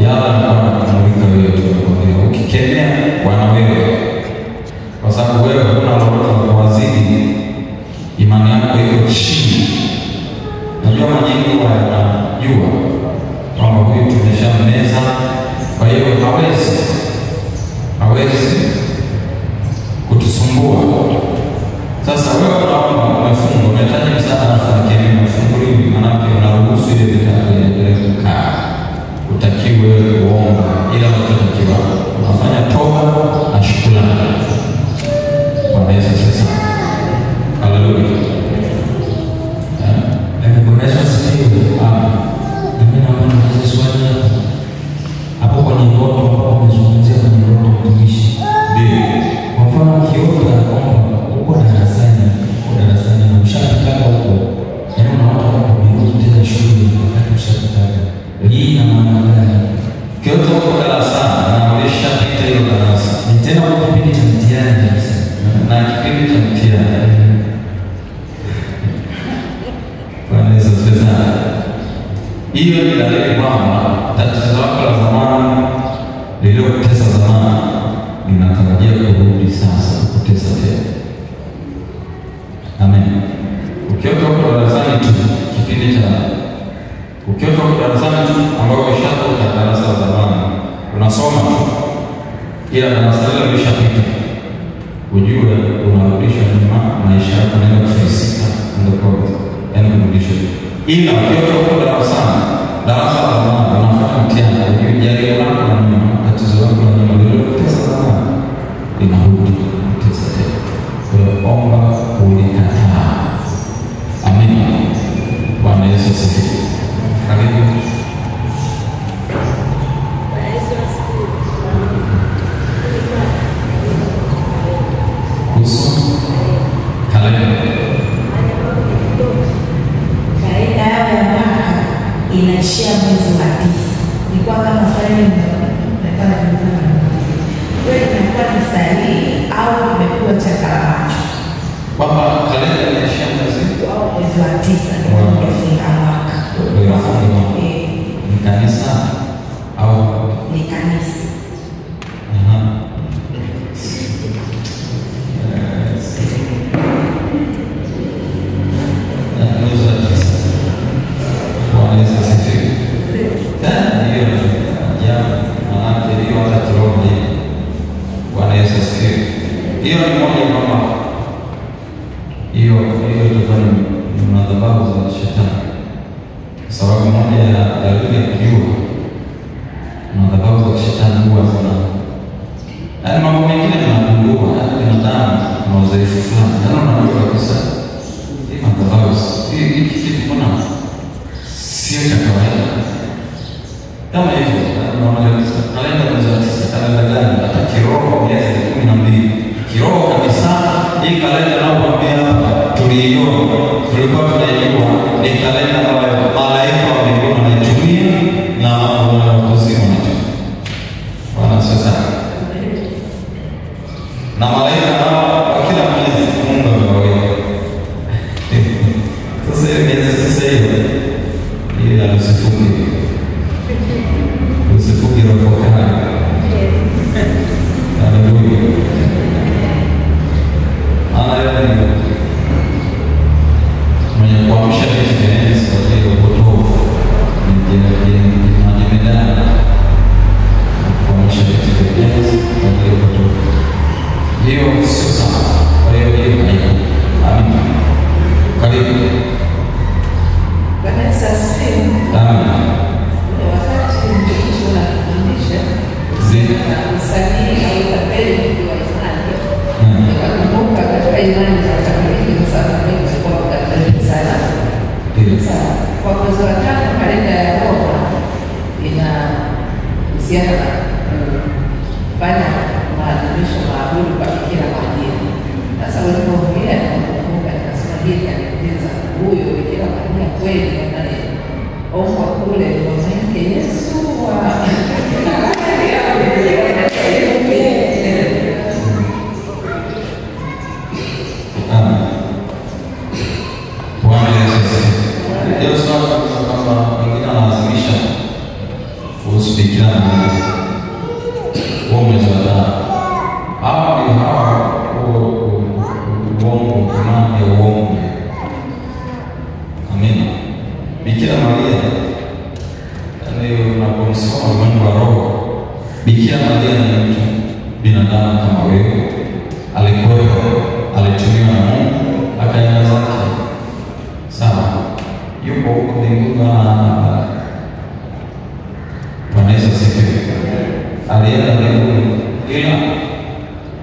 Speaker 1: yala anakuwa anamulika wewe tu, anakuambia ukikemea Bwana wewe, kwa sababu wewe huna lolote la kuwazidi, imani yako iko chini. Najua majini wanajua kwamba huyu tumeshamneza, kwa hiyo hawezi kutusumbua. Sasa wewe unaomba, umefunga, unahitaji msaada na fakiri, umefunguliwa, manake unaruhusu ile vitabu iendelee kukaa. Utakiwe kuomba, ila unatakiwa unafanya toba na shukrani. Bwana Yesu asifiwe. Haleluya.
Speaker 2: Bwana Yesu asifiwe. Mimi naomba niulize swali hapo kwenye ndoto ambapo umezungumzia kwenye ndoto mtumishi.
Speaker 1: Ndio.
Speaker 2: Kwa mfano ukiota kwamba uko darasani na ushapitaka huko, yaani unaona kwamba umerudi tena shule wakati ushapitaka. Hii ina maana gani?
Speaker 1: Ukiota uko darasani na ulishapita hilo darasa,
Speaker 2: Ni tena kwa kipindi cha mtihani kabisa.
Speaker 1: na kipindi cha mtihani. Bwana Yesu asifiwe. Hiyo ni dalili kwamba tatizo lako la zamani lililokutesa zamani linatarajia kurudi sasa kukutesa tena. Amen. Ukiota uko darasani tu ambao umeshatoka darasa la zamani, unasoma tu, ila darasa lile umeshapita, ujue unarudishwa nyuma, maisha yako yanaenda kufisika, yaani kurudishwa. Ila ukiota uko darasa la zamani, unafanya mtihani, ujue jaribu lako la nyuma, tatizo lako la nyuma lililokutesa zamani linarudi kukutesa tena. Kwa hiyo omba kulikataa. Amen. Bwana Yesu asifiwe. Karibu. Kuhusu kalenda.
Speaker 3: Kalenda yao ya mwaka inaishia mwezi wa 9. Nilikuwa kama swali nimepata kuuliza. Wewe inakuwa ni sahihi au imekuwa chakaracho?
Speaker 1: Kwamba kalenda inaishia
Speaker 3: Mwezi wa 9 ndio unafunga mwaka.
Speaker 1: ni kanisa au
Speaker 3: Ni kanisa.
Speaker 1: hiyo ni moja kwamba hiyo ilikuwa ni madhabahu za shetani, kwa sababu moja ya dalili ya kujua madhabahu za shetani huwa zina yaani mambo mengine yanagundua, yaani binadamu na udhaifu fulani, yaani unajua kabisa hii madhabahu hii kitu kuna sio cha kawaida kama hivyo. Unaona kabisa kalenda mwezi wa 9, kalenda gani? Hata kiroho miezi 12 kiroho kabisa. Hii kalenda naokuambia hapa tulikuwa tunaijua ni kalenda ambayo malaika wa mbinguni wanaitumia na wanakuzimu wanatumia. Bwana sasa na malaika nao kwa kila mwezi Mungu amewaweka. Sasa hiyo miezi 9 hiyo usifunge roho kali. Haleluya. Mwenye kuamsha experience kwa hiyo upotovu ni jemedani kuamsha experience kwa hiyo upotovu. Hiyo sio sawa. Kwa hiyo haiko. Amina. Karibu.
Speaker 3: Bwana Yesu asifiwe.
Speaker 1: Amina.
Speaker 3: Wakati mtumishi anafundisha usanii au tabeli wa imani, nakumbuka katika imani za Katoliki sana kwa Katoliki sana. Kwa mwezi wa 5 kalenda ya Roma inahusiana na kufanya maadhimisho maalum kwa Bikira Maria. Sasa walipoongea nakumbuka nikasema hii kanipendeza, huyo Bikira Maria kweli ndani omba kule wameke Yesu wa
Speaker 1: Bwana Yesu asifiwe. Leo sasa kwamba wengine wanalazimisha kuhusu Bikira mwezi wa tano. Hawa ndio hawa uongo, imani ya uongo. Amina. Bikira Maria, unapomsoma ulimwengu wa roho, Bikira Maria ni mtu binadamu kama wewe, alikuwepo, alitumiwa na Mungu, akaenda zake. Sawa, yupo huko mbinguni na Yesu asifiwe. Alienda mbinguni, ila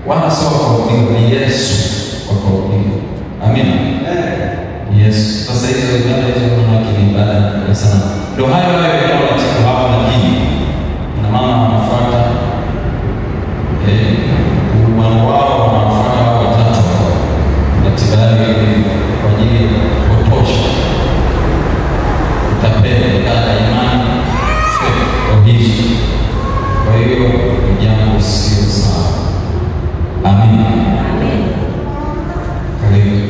Speaker 1: wala sio kwa upinga, ni Yesu kwa upinga. Amina. Yesu. Sasa hizo ibada ni ibada sana. Ndio hayo yanayotaka hapa, lakini na mama wanafuata wana wao wanafuata hao watatu ratiba yao kwa ajili ya kutosha utapeli kama imani kwa hizi. Kwa hiyo ni jambo sio sawa. Amina. Amen. Karibu.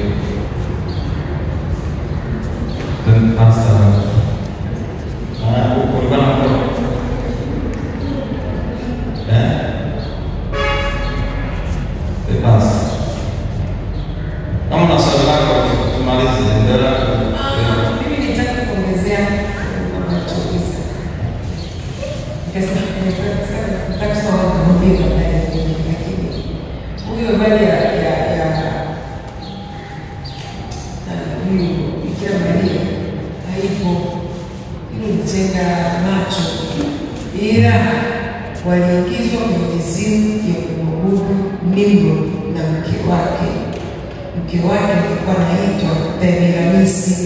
Speaker 1: Pastor uko bana pastor kama na swali lako tumalize endelea.
Speaker 3: Mimi nitaka kuongezea mnachokiza. Nataka kuambia lakini huyo bali ya Bikira Maria haipo ili kutenga macho, ila waliingizwa kwenye mizimu ya kumwabudu Nimrod na mke wake. Mke wake alikuwa anaitwa Themiramisi.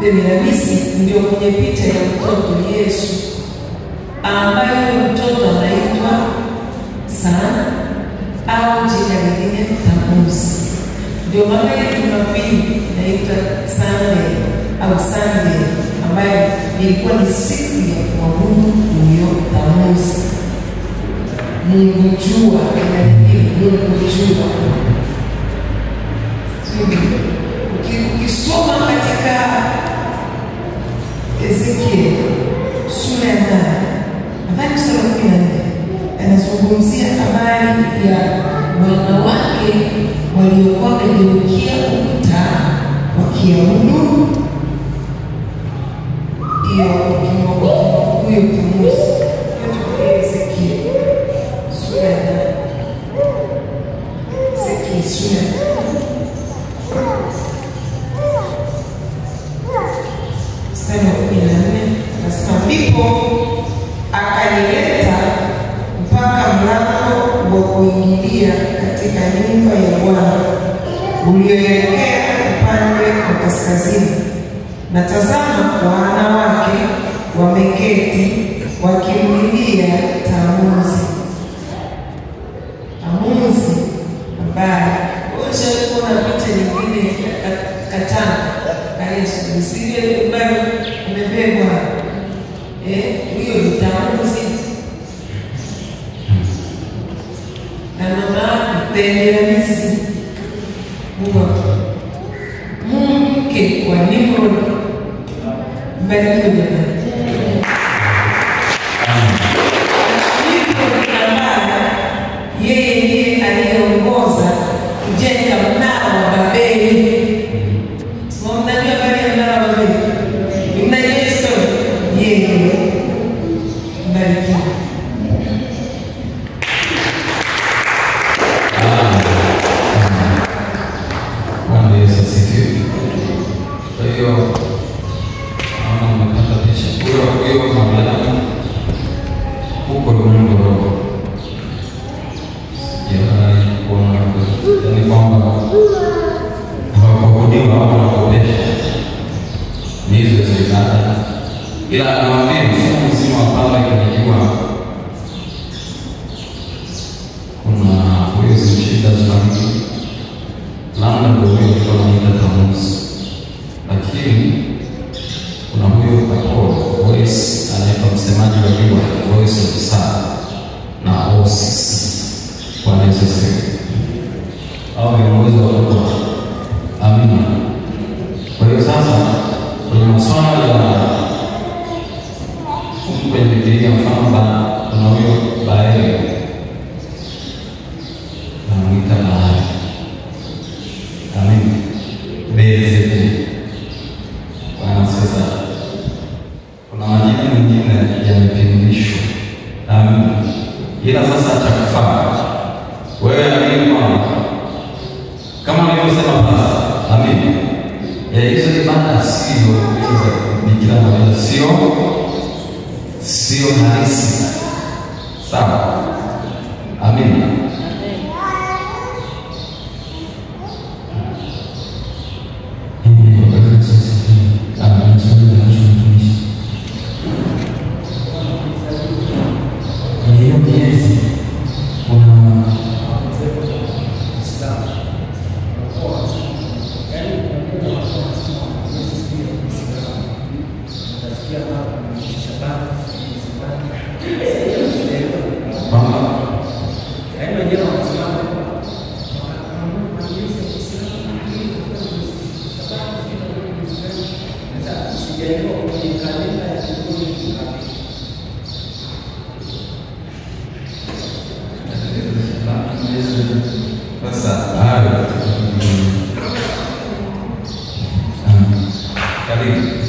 Speaker 3: Themiramisi ndio kwenye picha ya mtoto Yesu, ambaye mtoto anaitwa Sana au jina lingine Tamuzi. Ndio maana ya Jumapili inaitwa Sunday au Sunday, ambayo ilikuwa ni siku ya kumwabudu huyo Tamuzi, Mungu jua. Mungu jua. Ukisoma katika Ezekiel sura ya 8 nadhani sura ya 14 anazungumzia habari ya wanawake waliokuwa wamegeukia ukuta wakiabudu hiyo huyo Tamuzi. Ezekiel sura ya 8. Ezekiel sura ya 8. Mstari wa 14 anasema, ndipo akanileta mpaka mlango wa kuingilia katika nyumba ya Bwana ulioelekea upande wa kaskazini, na tazama wanawake wameketi wakimlilia Tamuzi. Tamuzi ambaye ushakuwa na picha nyingine katana Yesu msije mbali umebebwa hiyo ni Tamuzi na mama Themiramisi, mke wa Nimrod. Mbarikiwe jamani. Yeye ndiye aliyeongoza kujenga mnara wa Babeli. Mnajua habari ya mnara wa Babeli? Mnajua historia? Yeye mbarikiwe.
Speaker 1: Bwana Yesu asifiwe. Kwa hiyo naona mmepata picha. Huyo mwanadamu huko ulimwengu wa roho. Sijawahi kuona yaani kwamba hawakuabudiwa au wanakopesha ni hizo ibada, ila anawaambia mfumo mzima wa pale kwenye jua kuna huyo shida zangu labda ndio huyo tunamuita Tamuzi, lakini kuna huyo Apollo voice anaitwa msemaji wa jua, voice of sun na Osis. Bwana Yesu asifiwe. Au viongozi wa roho. Amina. Kwa hiyo sasa kwenye masuala ya kwenye Biblia mfano ila sasa cha kufanya wewe amini kwamba kama nilivyosema basi, amini hizo ibada sio Bikira Maria, sio halisi, sawa? Amina. Sasa karibu